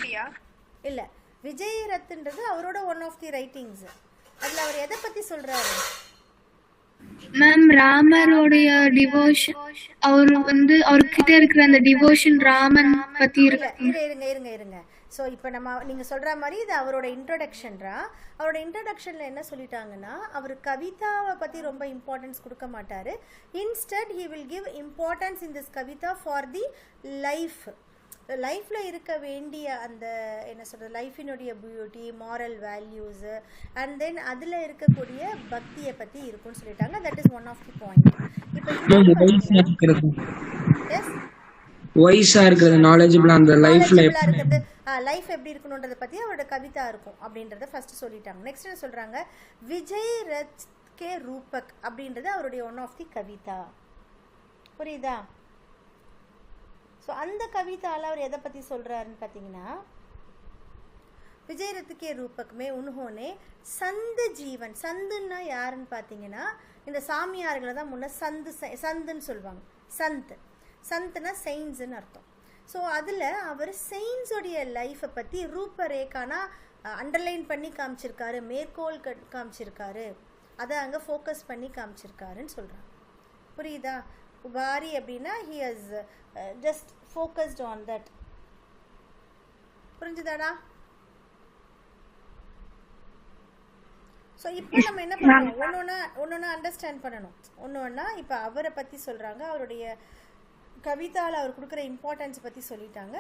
இல்லை, விஜய் ரத்ன்றது அவரோட ஒன் ஆஃப் தி ரைட்டிங்ஸ். அதில் அவர் எதை பற்றி சொல்கிறாரு? மேம் ராமரோடைய டிவோஷன், அவர் வந்து அவர்கிட்ட இருக்கிற அந்த டிவோஷன் ராமன் பற்றி இருக்கு. இருங்க. ஸோ இப்போ நீங்கள் சொல்கிற மாதிரி இது அவரோட இன்ட்ரடக்ஷன்ரா. அவரோட இன்ட்ரடக்ஷனில் என்ன சொல்லிட்டாங்கன்னா, அவர் கவிதாவை பற்றி ரொம்ப இம்பார்ட்டன்ஸ் கொடுக்க மாட்டார். Instead he will give importance in this கவிதா ஃபார் தி லைஃப்பில் இருக்க வேண்டிய அந்த என்ன சொல்கிறது, லைஃபினுடைய beauty, moral values, and then அதில் இருக்கக்கூடிய பக்தியை பற்றி இருக்குன்னு சொல்லிட்டாங்க. That is one of the point. இப்போ எஸ் வைஸா இருக்கிறது, நாலேஜபிளா அந்த லைஃப்ல இருக்கிறது, லைஃப் எப்படி இருக்கணுன்றத பத்தி அவரோட கவிதா இருக்கும் அப்படின்றத ஃபர்ஸ்ட் சொல்லிட்டாங்க. நெக்ஸ்ட் என்ன சொல்றாங்க? விஜய் ரத் கே ரூபக் அப்படின்றது அவருடைய ஒன் ஆஃப் தி கவிதா. புரியுதா? ஸோ அந்த கவிதால அவர் எதை பத்தி சொல்றாருன்னு பார்த்தீங்கன்னா, விஜய் ரத் கே ரூபக் மே உன்ஹோனே சந்து ஜீவன். சந்துன்னா யாருன்னு பார்த்தீங்கன்னா, இந்த சாமியார்களை தான் முன்ன சந்துன்னு சொல்லுவாங்க. சந்த்னா செயின்ஸ்ன்னு அர்த்தம். ஸோ அதில் அவர் செயின்ஸோடைய லைஃப்பை பற்றி ரூபரேகானா அண்டர்லைன் பண்ணி காமிச்சிருக்காரு, மேற்கோள் காமிச்சிருக்காரு, அதை அங்கே ஃபோக்கஸ் பண்ணி காமிச்சிருக்காருன்னு சொல்கிறாங்க. புரியுதா? உபாரி அப்படின்னா he has just focused on that. புரிஞ்சுதாடா? ஸோ இப்போ நம்ம என்ன பண்ணணும், ஒன்று அண்டர்ஸ்டாண்ட் பண்ணணும். ஒன்று இப்போ அவரை பற்றி சொல்கிறாங்க, அவருடைய கவிதாவில் அவர் கொடுக்குற இம்பார்ட்டன்ஸ் பற்றி சொல்லிட்டாங்க.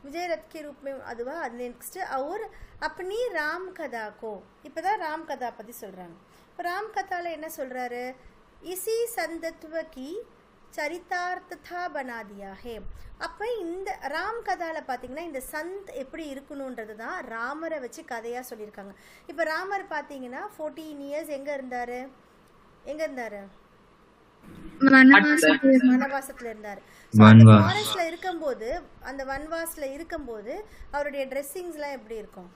விஜய் ரத் கே ரூப் மே அதுவா. அது நெக்ஸ்ட்டு அவர் அப்பனி ராம் கதா கோ. இப்போ தான் ராம் கதா பற்றி சொல்கிறாங்க. இப்போ ராம் கதாவில் என்ன சொல்கிறாரு? இசி சந்தத்வ கி சரிதார்த்தா பனா தியா ஹே. அப்போ இந்த ராம் கதாவில் பார்த்தீங்கன்னா இந்த சந்த் எப்படி இருக்கணுன்றது தான் ராமரை வச்சு கதையாக சொல்லியிருக்காங்க. இப்போ ராமர் பார்த்தீங்கன்னா 14 இயர்ஸ் எங்கே இருந்தார்? வனவாசத்துல இருந்தாரு. ஃபாரஸ்ட்ல இருக்கும்போது, அந்த வனவாசத்துல இருக்கும்போது அவருடைய ட்ரெஸ்ஸிங்ஸ்லாம் எப்படி இருக்கும்?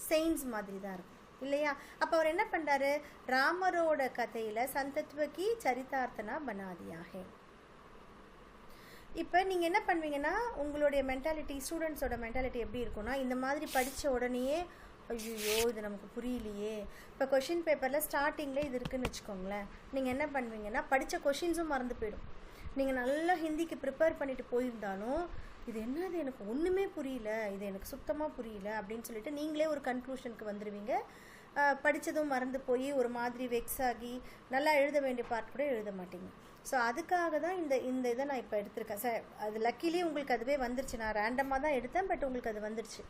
செயின்ஸ் மாதிரி தான் இருக்கும் இல்லையா? அப்போ அவர் என்ன பண்றாரு? ராமரோட கதையில சந்தத்வகி சரிதார்த்தனா பனாதியாகே. இப்போ நீங்கள் என்ன பண்ணுவீங்கன்னா, உங்களுடைய மென்டாலிட்டி, ஸ்டூடெண்ட்ஸோட மென்டாலிட்டி எப்படி இருக்குன்னா, இந்த மாதிரி படித்த உடனேயே ஐயோ இது நமக்கு புரியலையே. இப்போ கொஷின் பேப்பரில் ஸ்டார்டிங்கில் இது இருக்குதுன்னு வச்சுக்கோங்களேன். நீங்கள் என்ன பண்ணுவீங்கன்னா, படித்த கொஷின்ஸும் மறந்து போயிடும். நீங்கள் நல்லா ஹிந்திக்கு ப்ரிப்பேர் பண்ணிட்டு போயிருந்தாலும் இது என்னது எனக்கு ஒன்றுமே புரியல, இது எனக்கு சுத்தமாக புரியல அப்படின்னு சொல்லிட்டு நீங்களே ஒரு கன்க்ளூஷனுக்கு வந்துடுவீங்க. படித்ததும் மறந்து போய் ஒரு மாதிரி வெக்ஸ் ஆகி நல்லா எழுத வேண்டிய பார்ட் கூட எழுத மாட்டீங்க. ஸோ அதுக்காக தான் இந்த இதை நான் இப்போ எடுத்திருக்கேன் சார். அது லக்கிலி உங்களுக்கு அதுவே வந்துருச்சு. நான் ரேண்டமாக தான் எடுத்தேன், பட் உங்களுக்கு அது வந்துருச்சு.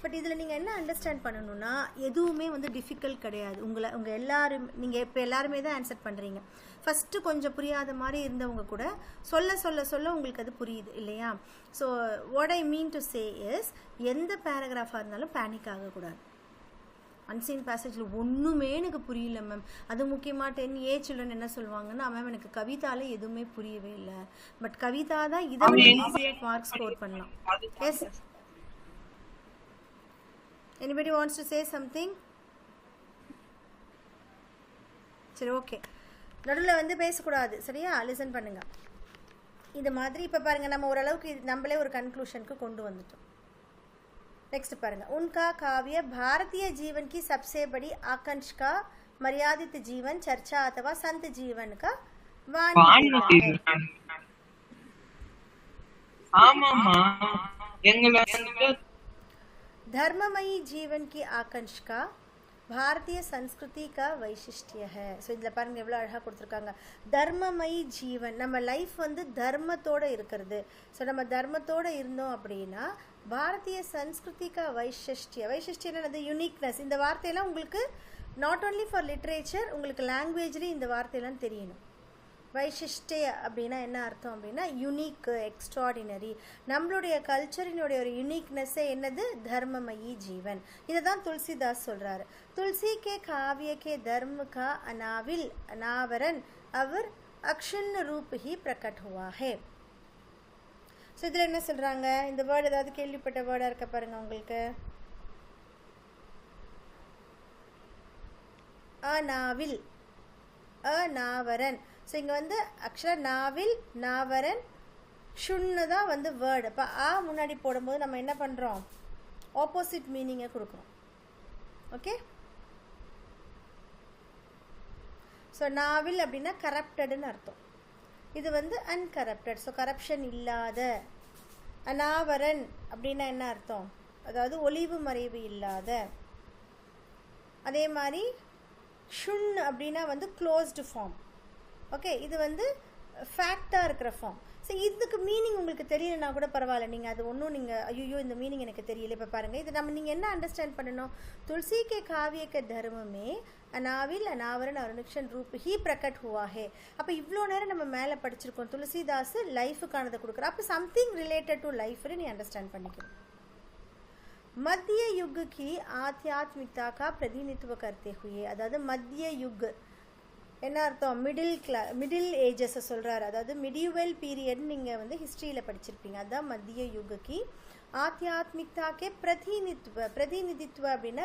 பட் இதில் நீங்கள் என்ன அண்டர்ஸ்டாண்ட் பண்ணணும்னா, எதுவுமே வந்து டிஃபிகல்ட் கிடையாது. உங்கள் எல்லாரும் நீங்கள் இப்போ எல்லாருமே தான் ஆன்சர் பண்ணுறீங்க. ஃபஸ்ட்டு கொஞ்சம் புரியாத மாதிரி இருந்தவங்க கூட சொல்ல உங்களுக்கு அது புரியுது இல்லையா? So what I mean to say is, எந்த பேராகிராஃபாக இருந்தாலும் பேனிக் ஆகக்கூடாது. அன்சீன் பேசேஜில் ஒன்றுமே எனக்கு புரியல மேம், அது முக்கியமாக 10A சில்ட்ரன் என்ன சொல்லுவாங்கன்னா, மேம் எனக்கு கவிதாவில் எதுவுமே புரியவே இல்லை, பட் கவிதா தான் இதை ஈஸியாக மார்க் ஸ்கோர் பண்ணலாம். Yes, anybody wants to say something? சரி, ஓகே. நடுவில் வந்து பேசக்கூடாது, சரியா? லிசன் பண்ணுங்க. இது மாதிரி இப்போ பாருங்கள், நம்ம ஓரளவுக்கு நம்மளே ஒரு கன்க்ளூஷனுக்கு கொண்டு வந்துட்டோம். नेक्स्ट पारेंगे, उनका काव्य भारतीय जीवन की सबसे बड़ी आकांक्षा मर्यादित जीवन चर्चा अथवा संत जीवन का वाणी है. धर्ममयी जीवन की आकांक्षा भारतीय संस्कृति का वैशिष्ट्य है. सो इधर பாருங்க எவ்வளவு அழகா கொடுத்திருக்காங்க. தர்மமயி ஜீவன், நம்ம லைஃப் வந்து தர்மத்தோட இருக்கிறது. ஸோ நம்ம தர்மத்தோட இருந்தோம் அப்படின்னா பாரதிய சன்ஸ்கிருதிக வைசிஷ்டியம் என்னது? யூனிக்னஸ். இந்த வார்த்தையெல்லாம் உங்களுக்கு நாட் ஓன்லி ஃபார் லிட்ரேச்சர், உங்களுக்கு லாங்குவேஜ்லேயும் இந்த வார்த்தையெல்லாம் தெரியணும். வைசிஷ்டிய அப்படின்னா என்ன அர்த்தம் அப்படின்னா யூனிக், எக்ஸ்ட்ராடினரி. நம்மளுடைய கல்ச்சரினுடைய ஒரு யூனிக்னஸ்ஸே என்னது? தர்மமயி ஜீவன். இதை தான் துளசிதாஸ் சொல்கிறாரு. तुलसी के काव्य के धर्म का अनावरण அவர் அக்ஷுண்ண ரூப் ही प्रकट हुआ है. ஸோ இதில் என்ன சொல்கிறாங்க? இந்த வேர்டு ஏதாவது கேள்விப்பட்ட வேர்டாக இருக்க பாருங்க உங்களுக்கு. அநாவில், அநாவரன். ஸோ இங்கே வந்து ஆக்சுவலாக நாவில், நாவரன், ஷுன்னு தான் வந்து வேர்டு. இப்போ ஆ முன்னாடி போடும்போது நம்ம என்ன பண்ணுறோம்? ஆப்போசிட் மீனிங்கை கொடுக்குறோம். ஓகே. ஸோ நாவில் அப்படின்னா கரப்டடுன்னு அர்த்தம். இது வந்து அன்கரப்டட், ஸோ கரப்ஷன் இல்லாத. அநாவரன் அப்படின்னா என்ன அர்த்தம்? அதாவது ஒளிவு மறைவு இல்லாத. அதே மாதிரி ஷுன் அப்படின்னா வந்து க்ளோஸ்டு ஃபார்ம். ஓகே, இது வந்து ஃபேக்டாக இருக்கிற ஃபார்ம். ஸோ இதுக்கு மீனிங் உங்களுக்கு தெரியலனா கூட பரவாயில்ல, நீங்கள் அது ஒன்றும் நீங்கள் ஐயோ இந்த மீனிங் எனக்கு தெரியல. இப்போ பாருங்கள், இது நீங்கள் என்ன அண்டர்ஸ்டாண்ட் பண்ணணும்? तुलसी के काव्य के धर्म में अनाविल अनावरण और अनुक्षण रूप ही प्रकट हुआ है. அப்போ இவ்வளோ நேரம் நம்ம மேலே படிச்சிருக்கோம், துளசிதாஸ் லைஃபுக்கானதை கொடுக்குறோம். அப்போ சம்திங் ரிலேட்டட் டு லைஃப்னு நீ அண்டர்ஸ்டாண்ட் பண்ணிக்கணும். मध्य युग की आध्यात्मिकता का प्रतिनिधित्व करते हुए, அதாவது மத்திய யுக் என்ன அர்த்தம்? மிடில் ஏஜஸை சொல்கிறாரு. அதாவது மிடியூவல் பீரியட் நீங்கள் வந்து ஹிஸ்ட்ரியில் படிச்சிருப்பீங்க. அதுதான் மத்திய யுகக்கு. ஆத்தியாத்மிக்தாக்கே பிரதிநிதித்துவ அப்படின்னா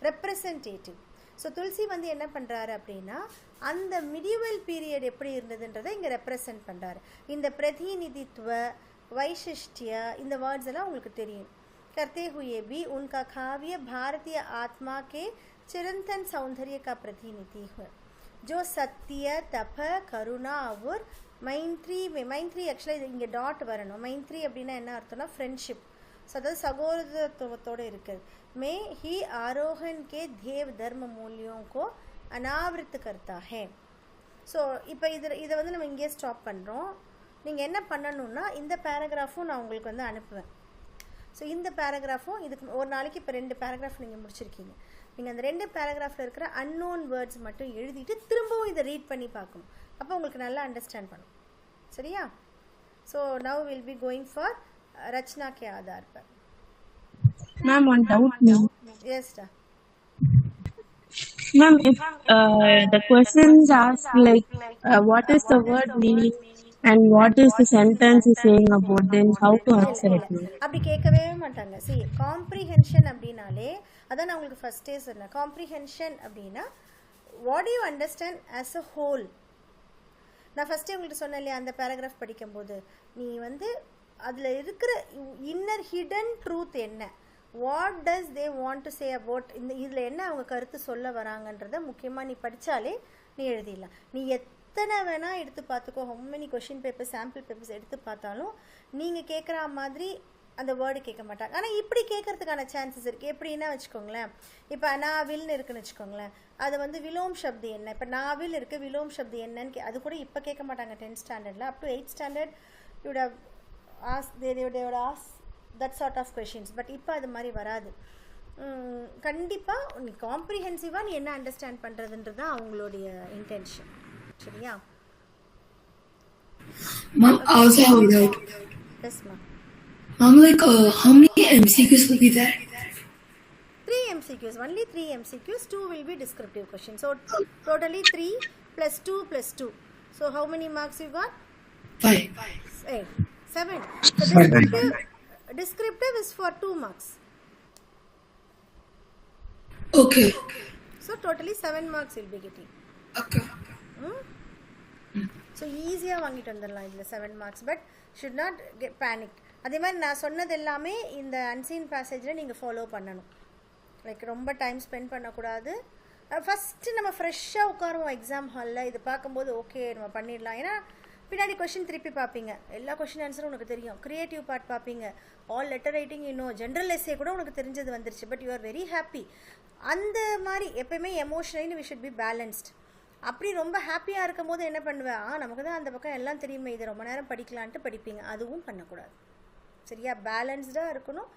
ரெப்ரசன்டேட்டிவ். ஸோ துளசி வந்து என்ன பண்ணுறாரு அப்படின்னா அந்த மிடியூவல் பீரியட் எப்படி இருந்ததுன்றதை இங்கே ரெப்ரசன்ட் பண்ணுறாரு. இந்த பிரதிநிதித்துவ, வைசிஷ்டிய, இந்த வேர்ட்ஸ் எல்லாம் உங்களுக்கு தெரியும். करते हुए भी उनका काव्य भारतीय आत्मा के चिरंतन सौंदर्य का प्रतिनिधि है, जो सत्य, तप, करुणा और मैत्री एक्चुअली இங்கே டாட் வரணும். மைத்ரி அப்படின்னா என்ன அர்த்தம்னா ஃப்ரெண்ட்ஷிப். ஸோ அதாவது சகோதரத்துவத்தோடு இருக்குது. மே ही आरोहण के देव धर्म मूल्यों को अनावृत करता है. ஸோ இப்போ இதை வந்து நம்ம இங்கே ஸ்டாப் பண்ணுறோம். நீங்கள் என்ன பண்ணணுன்னா இந்த பேராகிராஃபும் நான் உங்களுக்கு வந்து அனுப்புவேன். ஸோ இந்த பேராகிராஃபும் இதுக்கு ஒரு நாளைக்கு இப்போ 2 பேராகிராஃப் நீங்கள் முடிச்சிருக்கீங்க. நீங்கள் அந்த 2 பேராகிராஃபில் இருக்கிற அன்னோன் வேர்ட்ஸ் மட்டும் எழுதிட்டு திரும்பவும் இதை ரீட் பண்ணி பார்க்கணும். அப்போ உங்களுக்கு நல்லா அண்டர்ஸ்டாண்ட் பண்ணும். சரியா? So now will be going for ரச்சனா கே ஆதார் பர். Ma'am, one doubt. Yes, da. Ma'am, if the questions ask like what is the word meaning and what is the sentence is saying about, then how to answer it? அப்படி கேட்கவே மாட்டாங்க. see comprehension அப்படினாலே அதான் நான் உங்களுக்கு ஃபர்ஸ்டே சொன்னேன். comprehension அப்படின்னா what do you understand as a whole. நான் ஃபர்ஸ்டே உங்களுக்கு சொன்னேன் இல்லையா, அந்த பேராகிராஃப் படிக்கும்போது நீ வந்து அதில் இருக்கிற இன்னர் ஹிடன் ட்ரூத் என்ன, what does they want to say about, இதில் என்ன அவங்க கருத்து சொல்ல வராங்கன்றத முக்கியமாக நீ படித்தாலே நீ எழுதிடலாம். நீ எத்தனை வேணால் எடுத்து பார்த்துக்கோ, how many question paper, sample papers எடுத்து பார்த்தாலும் நீங்கள் கேட்குற மாதிரி அந்த வேர்டு கேட்க மாட்டாங்க. ஆனால் இப்படி கேட்கறதுக்கான சான்சஸ் இருக்குது. எப்படின்னா வச்சுக்கோங்களேன், இப்போ நாவில்னு இருக்குன்னு வச்சுக்கோங்களேன், அது வந்து விலோம் சப்தி என்ன, இப்போ நாவில் இருக்குது, விலோம் சப்தி என்னன்னு அது கூட இப்போ கேட்க மாட்டாங்க. 10th ஸ்டாண்டர்டில் up to 8th standard you'd have as that sort of questions. But இப்போ அது மாதிரி வராது. கண்டிப்பாக நீ காம்ப்ரிஹென்சிவாக நீ என்ன அண்டர்ஸ்டாண்ட் பண்ணுறதுன்றது தான் அவங்களுடைய இன்டென்ஷன். சரியா? Ma'am, I also have a doubt. Yes, ma'am. Ma'am, like how many MCQs will be there? 3 MCQs, only 3 MCQs, 2 will be descriptive questions. So totally 3 plus 2 plus 2. So how many marks you got? 5. 8, 7. So descriptive is for 2 marks. Okay. So totally 7 marks you'll be getting. Okay. So ஈஸியாக வாங்கிட்டு வந்துடலாம் இதில் 7 marks. But should not get panic. அதே மாதிரி நான் சொன்னது எல்லாமே இந்த அன்சீன் பேசேஜில் நீங்கள் ஃபாலோ பண்ணணும். லைக் ரொம்ப டைம் ஸ்பெண்ட் பண்ணக்கூடாது. ஃபஸ்ட்டு நம்ம ஃப்ரெஷ்ஷாக உட்காருவோம் எக்ஸாம் ஹாலில். இது பார்க்கும்போது ஓகே நம்ம பண்ணிடலாம். ஏன்னா பின்னாடி கொஷின் திருப்பி பார்ப்பீங்க, எல்லா கொஷின் ஆன்சரும் உனக்கு தெரியும். க்ரியேட்டிவ் பார்ட் பார்ப்பீங்க, ஆல் லெட்டர் ரைட்டிங் இன்னும் ஜென்ரல் எஸ்ஸே கூட உனக்கு தெரிஞ்சது வந்துருச்சு. But you are very happy. அந்த மாதிரி எப்போயுமே emotionally we should be balanced. அப்படி ரொம்ப ஹாப்பியாக இருக்கும் போது என்ன பண்ணுவேன், நமக்கு தான் அந்த பக்கம் எல்லாம் தெரியுமே, இது ரொம்ப நேரம் படிக்கலான்ட்டு படிப்பீங்க. அதுவும் பண்ணக்கூடாது. சரியா? பேலன்ஸ்டாக இருக்கணும்.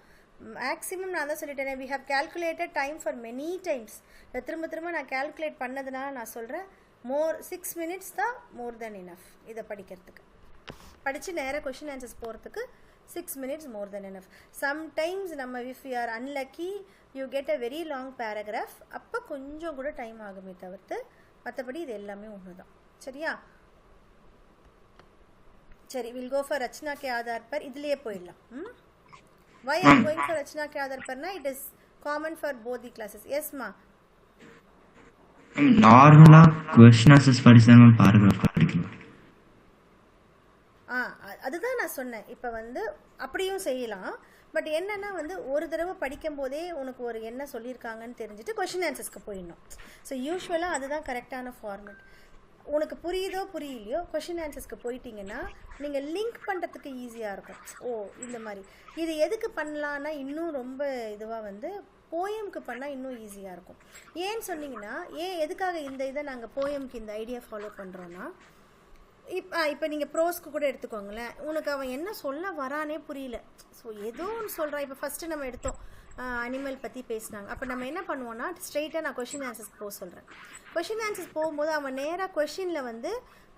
மேக்ஸிமம் நான் தான் சொல்லிட்டேன், we have calculated time for many times. திரும்ப திரும்ப நான் கேல்குலேட் பண்ணதுனால நான் சொல்கிறேன், 6 minutes தான் மோர் தென் இனஃப். இதை படிக்கிறதுக்கு படித்து நேராக கொஷின் ஆன்சர்ஸ் போகிறதுக்கு 6 minutes மோர் தென் இனஃப். சம்டைம்ஸ் நம்ம if you are unlucky you get a very long paragraph, அப்போ கொஞ்சம் கூட டைம் ஆகுமே தவிர்த்து மற்றபடி இது எல்லாமே ஒன்று தான். சரியா? சரி, வில் கோ ஃபார் ரச்சனா கே ஆதார் பர். இதுலேயே போயிடலாம். வை ஐ கோயிங் ஃபார் ரச்சனா கே ஆதார் பர்னா it is common for both the classes. எஸ்மா, நார்மலா क्वेश्चन ஆன்சர்ஸ் படிச்சா மேம் பாராகிராஃப் படிக்கலாம். அதுதான் நான் சொன்னேன். இப்போ வந்து அப்படியும் செய்யலாம். பட் என்னன்னா வந்து ஒரு தடவை படிக்கும் போதே உனக்கு ஒரு என்ன சொல்லியிருக்காங்கன்னு தெரிஞ்சுட்டு கொஷின் ஆன்சர்ஸ்க்கு போயிடணும். ஸோ யூஸ்வலாக அதுதான் கரெக்டான ஃபார்மேட். உனக்கு புரியுதோ புரியலையோ கொஷின் ஆன்சர்ஸ்க்கு போயிட்டீங்கன்னா நீங்கள் லிங்க் பண்ணுறதுக்கு ஈஸியாக இருக்கும். ஓ இந்த மாதிரி இது எதுக்கு பண்ணலான்னா இன்னும் ரொம்ப இதுவாக வந்து போயம்க்கு பண்ணால் இன்னும் ஈஸியாக இருக்கும். ஏன்னு சொன்னீங்கன்னா, எதுக்காக இந்த இதை நாங்கள் போயம்க்கு இந்த ஐடியா ஃபாலோ பண்ணுறோன்னா, இப்போ நீங்கள் ப்ரோஸ்க்கு கூட எடுத்துக்கோங்களேன், உனக்கு அவன் என்ன சொல்ல வரானே புரியல. ஸோ ஏதோ ஒன்று சொல்கிறான். இப்போ ஃபஸ்ட்டு நம்ம எடுத்தோம், அனிமல் பற்றி பேசினாங்க. அப்போ நம்ம என்ன பண்ணுவோன்னா, ஸ்ட்ரெயிட்டாக நான் கொஷின் ஆன்சர்ஸ் போக சொல்கிறேன். கொஷின் ஆன்சர்ஸ் போகும்போது அவன் நேராக கொஷினில் வந்து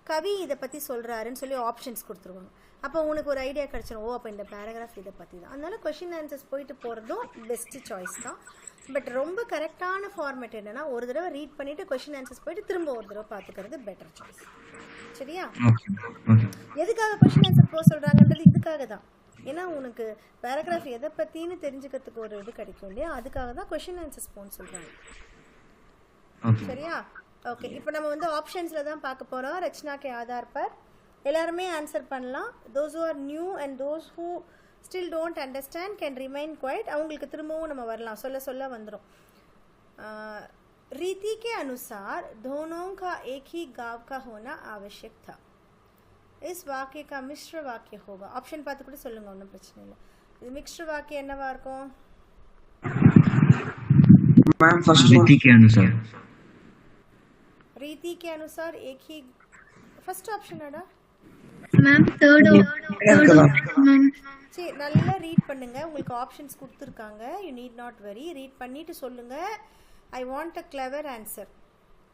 கவி இதை பற்றி சொல்கிறாருன்னு சொல்லி ஆப்ஷன்ஸ் கொடுத்துருவாங்க. அப்போ உனக்கு ஒரு ஐடியா கிடச்சிடும், ஓ அப்போ இந்த பேராகிராஃப் இதை பற்றி தான். அதனால கொஷின் ஆன்சர்ஸ் போயிட்டு போகிறதும் பெஸ்ட்டு சாய்ஸ் தான். பட் ரொம்ப கரெக்டான ஃபார்மேட் என்னென்னா, ஒரு தடவை ரீட் பண்ணிவிட்டு கொஷின் ஆன்சர்ஸ் போயிட்டு திரும்ப ஒரு தடவை பார்த்துக்கிறது பெட்டர் சாய்ஸ். சரியா? எதுக்காக கொஷின் ஆன்சர் போக சொல்கிறாங்கன்றது இதுக்காக தான். ஏன்னா உனக்கு பேராகிராஃப் எதை பற்றின்னு தெரிஞ்சுக்கிறதுக்கு ஒரு இது கிடைக்கும் இல்லையா, அதுக்காக தான் கொஷின் ஆன்சர்ஸ் போன்னு சொல்கிறாங்க. சரியா? ஓகே, இப்போ நம்ம வந்து ஆப்ஷன்ஸில் தான் பார்க்க போகிறோம். ரச்சனா கே ஆதார் பர் எல்லாருமே ஆன்சர் பண்ணலாம். Those who are new and those who still don't understand can remain quiet. அவங்களுக்கு திரும்பவும் நம்ம வரலாம், சொல்ல சொல்ல வந்துடும். रीति के अनुसार दोनों का एक ही गांव का होना आवश्यक था. इस वाक्य का मिश्र वाक्य होगा. ऑप्शन பார்த்து கூட சொல்லுங்க, ஒன்றும் பிரச்சனை இல்லை. இது மிக்ஸ்டு வாக்கியம் என்னவா இருக்கும்? मैम फर्स्ट रीति के अनुसार, रीति के अनुसार एक ही फर्स्ट ऑप्शन आडा மேம் தேர்ட் மேம். சரி, நல்லா ரீட் பண்ணுங்க. உங்களுக்கு ஆப்ஷன்ஸ் கொடுத்துருக்காங்க. You need not worry. Read பண்ணிட்டு சொல்லுங்க. I want a clever answer.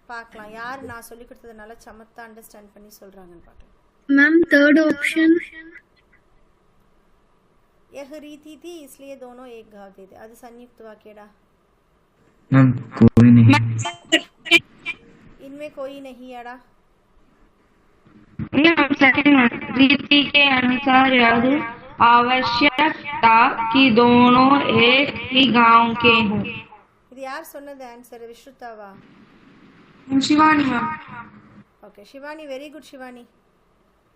பார்க்கலாம் யார் நான் சொல்லி கொடுத்ததுனால சமத்தா அண்டர்ஸ்டாண்ட் பண்ணி சொல்கிறாங்கன்னு பார்க்கலாம். मैम थर्ड ऑप्शन यह रीति थी इसलिए दोनों एक घाव दे थे. அது संयुक्त वाक्यடா. मैम कोई नहीं, इनमें कोई नहीं आड़ा. रीति के अनुसार यह आवश्यक था कि दोनों एक ही गांव के हों. இது யார் சொன்னது ஆன்சர்? விஷ்ணுதாவா? Shivani ma'am. Okay Shivani, very good Shivani.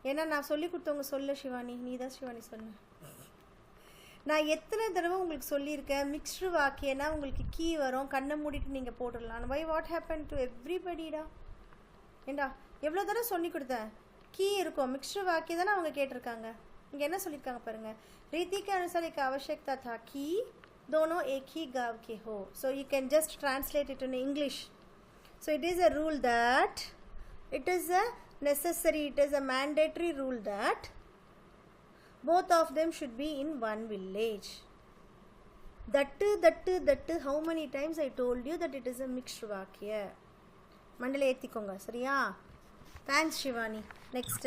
ஏன்னா நான் சொல்லி கொடுத்தவங்க சொல்ல சிவானி, நீ தான் சிவானி சொன்ன. நான் எத்தனை தடவை உங்களுக்கு சொல்லியிருக்கேன், மிக்ஸ்டு வாக்கியனா உங்களுக்கு கீ வரும், கண்ணை மூடிட்டு நீங்கள் போட்டுடலாம். வை வாட் ஹேப்பன் டு எவ்ரிபடிடா? ஏண்டா எவ்வளோ தடவை சொல்லி கொடுத்தேன், கீ இருக்கும். மிக்ஸ்டு வாக்கியம் தானே அவங்க கேட்டிருக்காங்க. இங்கே என்ன சொல்லியிருக்காங்க பாருங்கள், ரீதி के अनुसार एक आवश्यकता था कि दोनों एक ही गांव के हो. So you can just translate it in English. So it is a rule that, it is a necessary, it is a mandatory rule that both of them should be in one village. That how many times I told you that it is a mixed vakya. मंडले एत्तिकोंगा सरिया. Thanks Shivani. Next,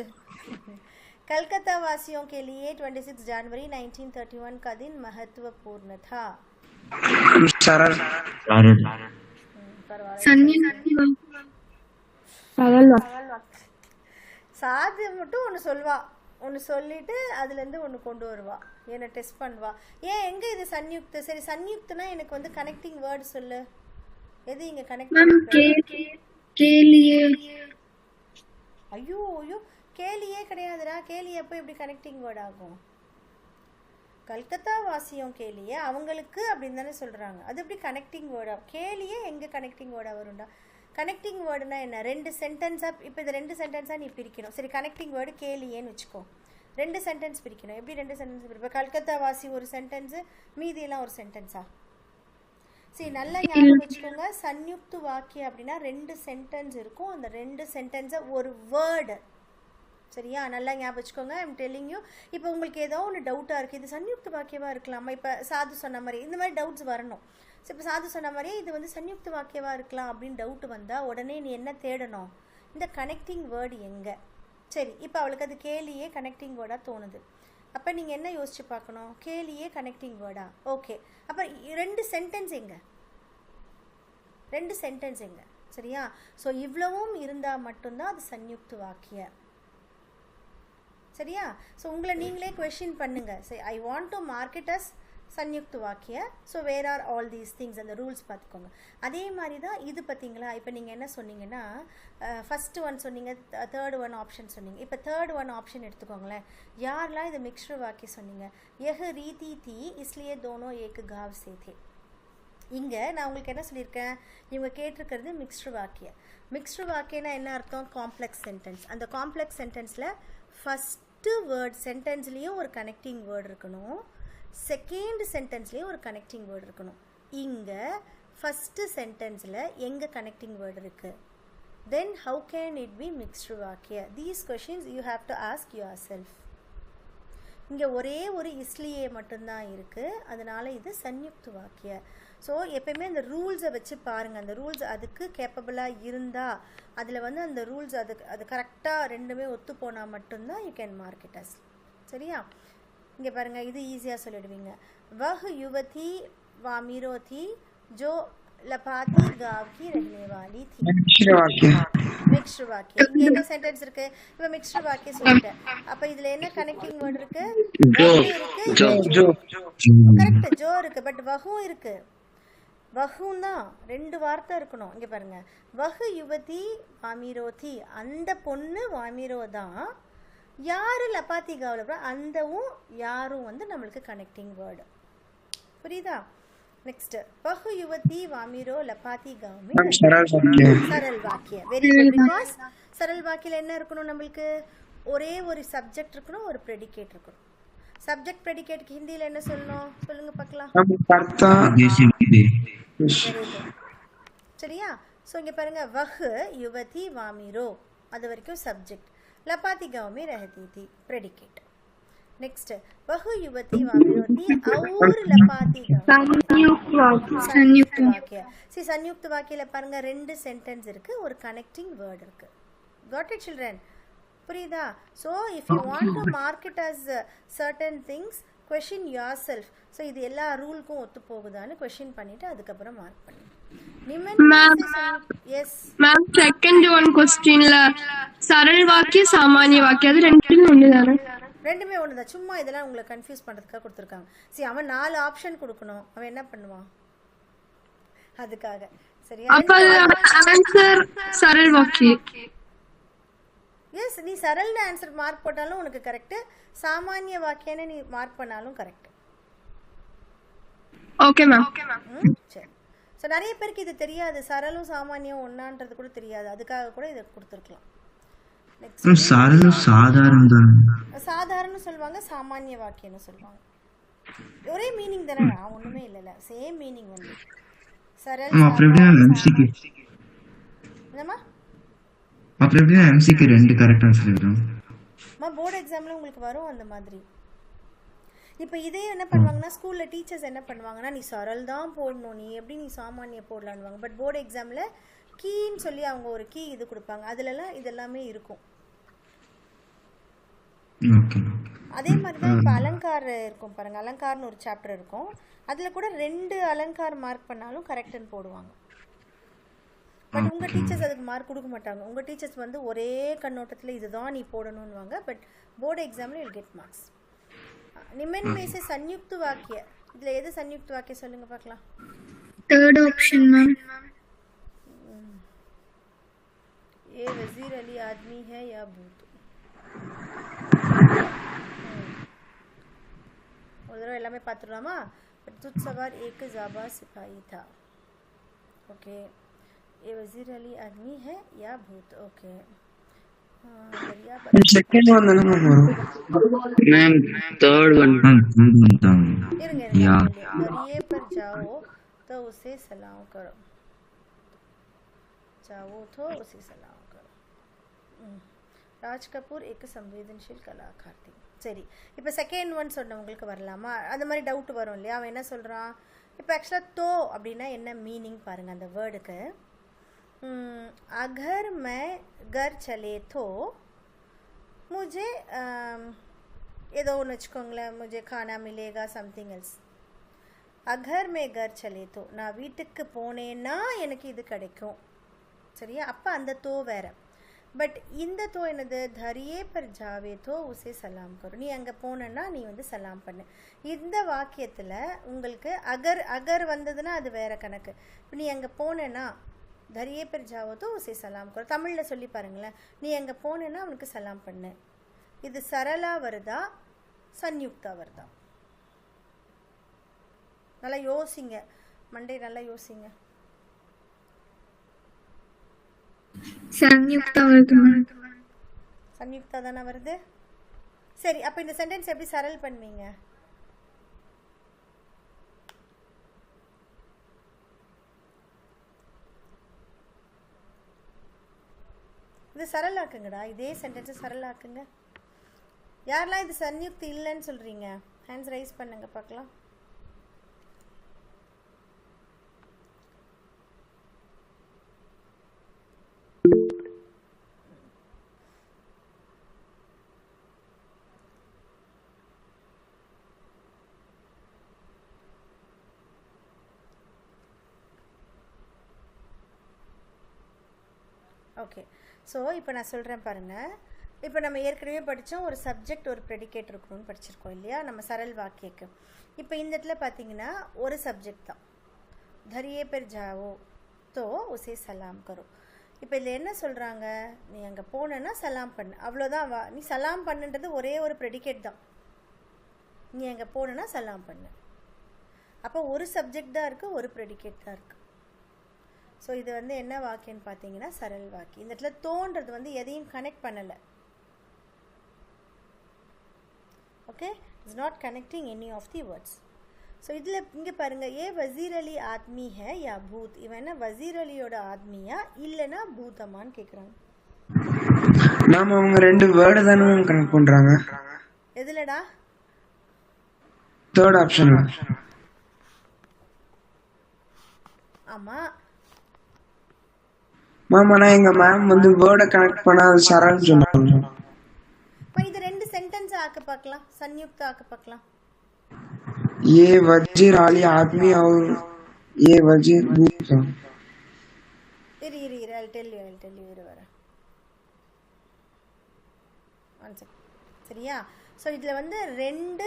Calcutta वासियों के लिए 26 जनवरी 1931 का दिन महत्वपूर्ण था. सरल சாது மட்டும் ஒன்று சொல்வா, ஒன்று சொல்லிட்டு அதுலேருந்து ஒன்று கொண்டு வருவா, என்னை டெஸ்ட் பண்ணுவா. ஏன் எங்கே இது சன்யுக்த? சரி சன்யுக்தனா எனக்கு வந்து கனெக்டிங் வேர்டு சொல்லு. எது இங்கே கனெக்ட்? கேலியே ஐயோ ஐயோ, கேலியே கிடையாதுடா. கேலியே எப்போ எப்படி கனெக்டிங் வேர்ட் ஆகும்? கல்கத்தா வாசியம் கேலியே அவங்களுக்கு அப்படின்னு தானே சொல்கிறாங்க. அது எப்படி கனெக்டிங் வேர்டா? கேலியே எங்கே கனெக்டிங் வேர்டாக வரும்டா? கனெக்டிங் வேர்டுனா என்ன? 2 சென்டென்ஸாக, இப்போ இது 2 சென்டென்ஸாக நீ பிரிக்கணும். சரி, கனெக்டிங் வேர்டு கேலியேன்னு வச்சுக்கோ. 2 சென்டென்ஸ் பிரிக்கணும். எப்படி 2 சென்டென்ஸ் பிரிப்போம்? கல்கத்தா வாசி ஒரு சென்டென்ஸு, மீதியெல்லாம் ஒரு சென்டென்ஸா? சரி, நல்லா ஞாபகம் வச்சுக்கோங்க. சன்யுக்து வாக்கியம் அப்படின்னா 2 சென்டென்ஸ் இருக்கும். அந்த 2 சென்டென்ஸை ஒரு வேர்டு. சரியா? நல்லா ஞாபகம் வச்சுக்கோங்க. I'm telling you. இப்போ உங்களுக்கு ஏதோ ஒன்று டவுட்டாக இருக்குது, இது சன்யுக்த வாக்கியமாக இருக்கலாமா? இப்போ சாது சொன்ன மாதிரி இந்த மாதிரி டவுட்ஸ் வரணும். ஸோ இப்போ சாது சொன்ன மாதிரியே இது வந்து சன்யுக்த வாக்கியமாக இருக்கலாம் அப்படின்னு டவுட்டு வந்தால் உடனே நீ என்ன தேடணும்? இந்த கனெக்டிங் வேர்டு எங்கே? சரி, இப்போ அவளுக்கு அது கேலியே கனெக்டிங் வேர்டாக தோணுது. அப்போ நீங்கள் என்ன யோசிச்சு பார்க்கணும்? கேலியே கனெக்டிங் வேர்டா? ஓகே, அப்போ 2 சென்டென்ஸ் எங்கே? 2 சென்டென்ஸ் எங்கே? சரியா? ஸோ இவ்வளவும் இருந்தால் மட்டும்தான் அது சன்யுக்த வாக்கிய. சரியா? ஸோ உங்களை நீங்களே கொஷின் பண்ணுங்க. சரி, I want to mark it as சன்யுக்த வாக்கிய. So where are all these things, அந்த ரூல்ஸ் பார்த்துக்கோங்க. அதே மாதிரி தான் இது பார்த்தீங்களா? இப்போ நீங்கள் என்ன சொன்னீங்கன்னா, ஃபஸ்ட்டு ஒன் சொன்னீங்க, தேர்டு ஒன் ஆப்ஷன் சொன்னீங்க. இப்போ தேர்ட் ஒன் ஆப்ஷன் எடுத்துக்கோங்களேன். யாரெல்லாம் இது மிக்ஸ்டு வாக்கிய சொன்னீங்க? யஹ் ரீதி தி இஸ்லியே தோனோ ஏக்கு காவ் சேதே. இங்கே நான் உங்களுக்கு என்ன சொல்லியிருக்கேன்? இவங்க கேட்டிருக்கிறது மிக்ஸ்டு வாக்கிய. மிக்ஸ்டு வாக்கியனா என்ன அர்த்தம்? Complex sentence. அந்த காம்ப்ளெக்ஸ் சென்டென்ஸில் ஃபஸ்ட்டு வேர்ட் சென்டென்ஸ்லேயும் ஒரு கனெக்டிங் வேர்டு இருக்கணும், செகண்ட் சென்டென்ஸ்லேயும் ஒரு கனெக்டிங் வேர்டு இருக்கணும். இங்கே ஃபஸ்ட்டு சென்டென்ஸில் எங்கே கனெக்டிங் வேர்டு இருக்குது? Then how can it be mixed வாக்கிய? These questions you have to ask yourself. இங்கே ஒரே ஒரு இஸ்லியே மட்டும்தான் இருக்குது, அதனால் இது சன்யுக்த வாக்கிய. ஸோ எப்பயுமே அந்த ரூல்ஸை வச்சு பாருங்கள். அந்த ரூல்ஸ் அதுக்கு கேப்பபிளாக இருந்தால், அதில் வந்து அந்த ரூல்ஸ் அது கரெக்டாக ரெண்டுமே ஒத்து போனால் மட்டும்தான் you can mark it as. சரியா? இங்கே பாருங்கள், இது ஈஸியாக சொல்லிடுவீங்க. வஹ் யுவதி வாமிரோ தி ஜோ லபாத்தி गांव की रहने वाली थी. மிக்ஸ்டு வாக்கியம். இங்க என்ன சென்டென்ஸ் இருக்கு? இப்போ மிக்ஸ்டு வாக்கியம் சொல்லிட்டேன். அப்ப இதுல என்ன கனெக்டிங் வேர்ட் இருக்கு? கரெக்ட், ஜோ இருக்கு. பட் வஹு இருக்கு. வஹும் தான் 2 வார்த்தை இருக்கணும். இங்க பாருங்க, வஹு யுவதி வாமிரோ தி, அந்த பொண்ணு வாமிரோ தான். யாரு லபாத்தி காவல, அந்தவும் யாரும் வந்து நம்மளுக்கு கனெக்டிங் வேர்டு. புரியுதா? नेक्स्ट बहु युवती वामिरो लपाती गांव में सरल वाक्य. Very good. बिकॉज सरल वाक्यல என்ன இருக்கணும்? நமக்கு ஒரே ஒரு சப்ஜெக்ட் இருக்கணும், ஒரு ப்ரெடிகேட் இருக்கணும். சப்ஜெக்ட் ப்ரெடிகேட்க்கு ஹிந்தில என்ன சொல்லணும்? சொல்லுங்க பார்க்கலாம். சரியா? சோ இங்க பாருங்க, वह युवती वामिरो அது वரைக்கும் சப்ஜெக்ட், लपाती गांव में रहती थी ப்ரெடிகேட். नेक्स्ट बहु युवती वामिरो थी और लपाती संयुक्त वाक्य. सी संयुक्त वाक्यல பாருங்க 2 சென்டென்ஸ் இருக்கு, ஒரு கனெக்டிங் வேர்ட் இருக்கு. got it children? புரியுதா? so if you want to mark it as certain things, question yourself. so இது எல்லா ரூலுக்கும் ஒத்து போகுதான்னு क्वेश्चन பண்ணிட்டு அதுக்கு அப்புறம் மார்க் பண்ணு. எஸ் மேம், செகண்ட் ஒன் क्वेश्चनல சரள் வாக்கிய சாமானிய வாக்கிய அது ரெண்டுமே ஒண்ணுதானே? ரெண்டுமே ஒண்ணுதான். சும்மா இதெல்லாம் உங்களை கன்ஃபியூஸ் பண்றதுக்காக கொடுத்துருக்காங்க. சரி, அவன் 4 ஆப்ஷன் கொடுக்கணும், அவன் என்ன பண்ணுவான் அதுக்காக. சரியா? அப்ப ஆன்சர் சரள் வாக்கிய. எஸ், நீ சரள்னு ஆன்சர் மார்க் போட்டாலும் உனக்கு கரெக்ட், சாமானிய வாக்கியன்னு நீ மார்க் பண்ணாலும் கரெக்ட். Okay ma'am. சரி. ஸோ நிறைய பேருக்கு இது தெரியாது, சரளும் சாமானியம் ஒன்னான்றது கூட தெரியாது, அதுக்காக கூட இதை கொடுத்துருக்கலாம். சாதாரண சொல்லுவாங்க, சாமானிய வாக்கியம்னு சொல்லுவாங்க. ஒரே மீனிங் தானே, ஒண்ணுமே இல்லல, சேம் மீனிங் வந்து சரள். என்னமா அப்ப எப்படினா எம்சிக்கு 2 கரெக்ட் ஆன்சர் வரும். போர்டு எக்ஸாம்ல உங்களுக்கு வரும் அந்த மாதிரி. இப்போ இதே என்ன பண்ணுவாங்கன்னா, ஸ்கூல்ல டீச்சர்ஸ் என்ன பண்ணுவாங்கன்னா, நீ சரள் தான் போடணும், நீ எப்படி நீ சாமானிய போடலான்னுவாங்க. பட் போர்டு எக்ஸாம்ல கீன்னு சொல்லி அவங்க ஒரு கீ இது கொடுப்பாங்க, அதுலலாம் இதெல்லாமே இருக்கும். அதே மாதிரி தான் இப்போ அலங்கார் இருக்கும் பாருங்க, அலங்கார்னு ஒரு சாப்டர் இருக்கும், அதுல கூட 2 அலங்கார் மார்க் பண்ணாலும் கரெக்ட்னு போடுவாங்க. பட் உங்க டீச்சர்ஸ் அதுக்கு மார்க் கொடுக்க மாட்டாங்க. உங்க டீச்சர்ஸ் வந்து ஒரே கண்ணோட்டத்தில் இதுதான் நீ போடணும்னுவாங்க. பட் போர்டு எக்ஸாம்ல வில் கெட் மார்க்ஸ். निम्न में से संयुक्त वाक्य, இதுல எது संयुक्त वाक्य சொல்லுங்க பார்க்கலாம். Third option ma'am. ये वजीर अली आदमी है या भूत? ஒரு தடவை எல்லாமே பார்த்துடலாமா? तुझ सवार एक जाबा सिपाही था. ओके, ये वजीर अली आदमी है या भूत? ओके, செகண்ட் ஒன் தான மேம் வரும் मैम थर्ड वन இருங்க या दरिए पर जाओ तो उसे सलाम करो. जाओ तो उसे सलाम करो. ராஜ் கபூர் एक संवेदनशील कलाकार थी. சரி, இப்போ செகண்ட் ஒன் சொன்னவங்களுக்கு வரலாமா? அந்த மாதிரி டவுட் வரும் இல்லையா? அவன் என்ன சொல்கிறான்? இப்போ ஆக்சுவலாக தோ அப்படின்னா என்ன மீனிங் பாருங்கள் அந்த வேர்டுக்கு. अगर मैं घर चले तो मुझे ஏதோ ஒன்று வச்சுக்கோங்களேன், मुझे खाना मिलेगा समथिंग एल्स. अगर मैं घर चले तो நான் வீட்டுக்கு போனேன்னா எனக்கு இது கிடைக்கும். சரியா? அப்போ அந்த தோ வேற. பட் இந்த தோ என்னது? தரியே பர் ஜாவே தோ உசே சலாம் கரும். நீ அங்கே போனேன்னா நீ வந்து சலாம் பண்ணு. இந்த வாக்கியத்தில் உங்களுக்கு அகர் அகர் வந்ததுன்னா அது வேற கணக்கு. இப்போ நீ அங்கே போனேன்னா தரியே பர் ஜாவோ தோ உசே சலாம் கரும். தமிழில் சொல்லி பாருங்களேன். நீ அங்கே போனேன்னா அவனுக்கு சலாம் பண்ணு. இது சரளா வருதா சன்யுக்தா வருதா? நல்லா யோசிங்க, மண்டே நல்லா யோசிங்க. சன்யுக்தா வருது மேம். சன்யுக்தா தானே வருது. சரி, அப்போ இந்த சென்டென்ஸ் எப்படி சரல் பண்ணுவீங்க? இது சரலாக்குங்கடா, இதே சென்டென்ஸை சரலாக்குங்க. யாரெல்லாம் இது சன்யுக்தி இல்லைன்னு சொல்கிறீங்க? ஹேண்ட்ஸ் ரைஸ் பண்ணுங்க பார்க்கலாம். ஓகே, ஸோ இப்போ நான் சொல்கிறேன் பாருங்கள். இப்போ நம்ம ஏற்கனவே படித்தோம், ஒரு சப்ஜெக்ட் ஒரு ப்ரெடிகேட் இருக்கணும்னு படிச்சிருக்கோம் இல்லையா நம்ம சரல் வாக்கியக்கு. இப்போ இந்த இடத்துல பார்த்தீங்கன்னா ஒரு சப்ஜெக்ட் தான். தரியே பெர் ஜாவோ தோ உசே சலாம் கரோ. இப்போ இதில் என்ன சொல்கிறாங்க? நீ அங்கே போனேன்னா சலாம் பண்ணு, அவ்வளோதான். நீ சலாம் பண்ணுன்றது ஒரே ஒரு ப்ரெடிகேட் தான். நீ அங்கே போனேன்னா சலாம் பண்ணு. அப்போ ஒரு சப்ஜெக்ட் தான் இருக்குது, ஒரு ப்ரெடிகேட் தான் இருக்குது. ஸோ இது வந்து என்ன வாக்கியம்னு பார்த்தீங்கன்னா சரல் வாக்கியம். இந்த இடத்துல தோன்றது வந்து எதையும் கனெக்ட் பண்ணலை. Okay, it's not connecting any of the words. So இதில் இங்கே பாருங்கள், ஏ வசீர் அலி ஆத்மி ஹே யா பூத். இவன் என்ன வசீர் அலியோட ஆத்மியா இல்லைன்னா பூதமான்னு கேட்குறாங்க. மேம் அவங்க ரெண்டு வேர்டு தானே கனெக்ட் பண்றாங்க. எதுலடா? Third option. ஆமாம் மேம், ஆனால் எங்க மேம் வந்து வேர்டை கனெக்ட் பண்ணா அது சரல்னு சொன்னாங்க. இப்போ இது ரெண்டு சென்டென்ஸ் ஆக்க பார்க்கலாம், சன்யுக்தா ஆக்க பார்க்கலாம். ये वजीर आली आदमी और ये वजीर भूत. இரு I'll tell you இரு வரேன். சரியா? ஸோ இதில் வந்து ரெண்டு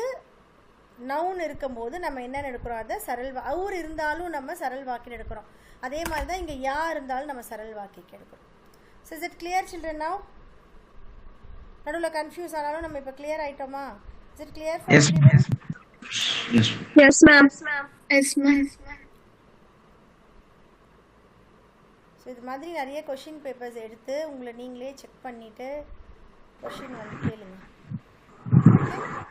நவுன் இருக்கும்போது நம்ம என்ன எடுக்கிறோம்? அதை சரல் அவர் இருந்தாலும் நம்ம சரல் வாக்கில் எடுக்கிறோம். அதே மாதிரி தான் இங்கே யா இருந்தாலும் நம்ம சரல் வாக்கிக்கு எடுக்கிறோம். So is it clear children? Now நடுவில் கன்ஃபியூஸ் ஆனாலும் நம்ம இப்போ கிளியர் ஆகிட்டோமா? Is it clear? Yes, ma'am. Yes, ma'am. So இது மாதிரி நிறைய கொஷின் பேப்பர்ஸ் எடுத்து உங்களை நீங்களே செக் பண்ணிவிட்டு கொஷின் வந்து கேளுங்க. ஓகே?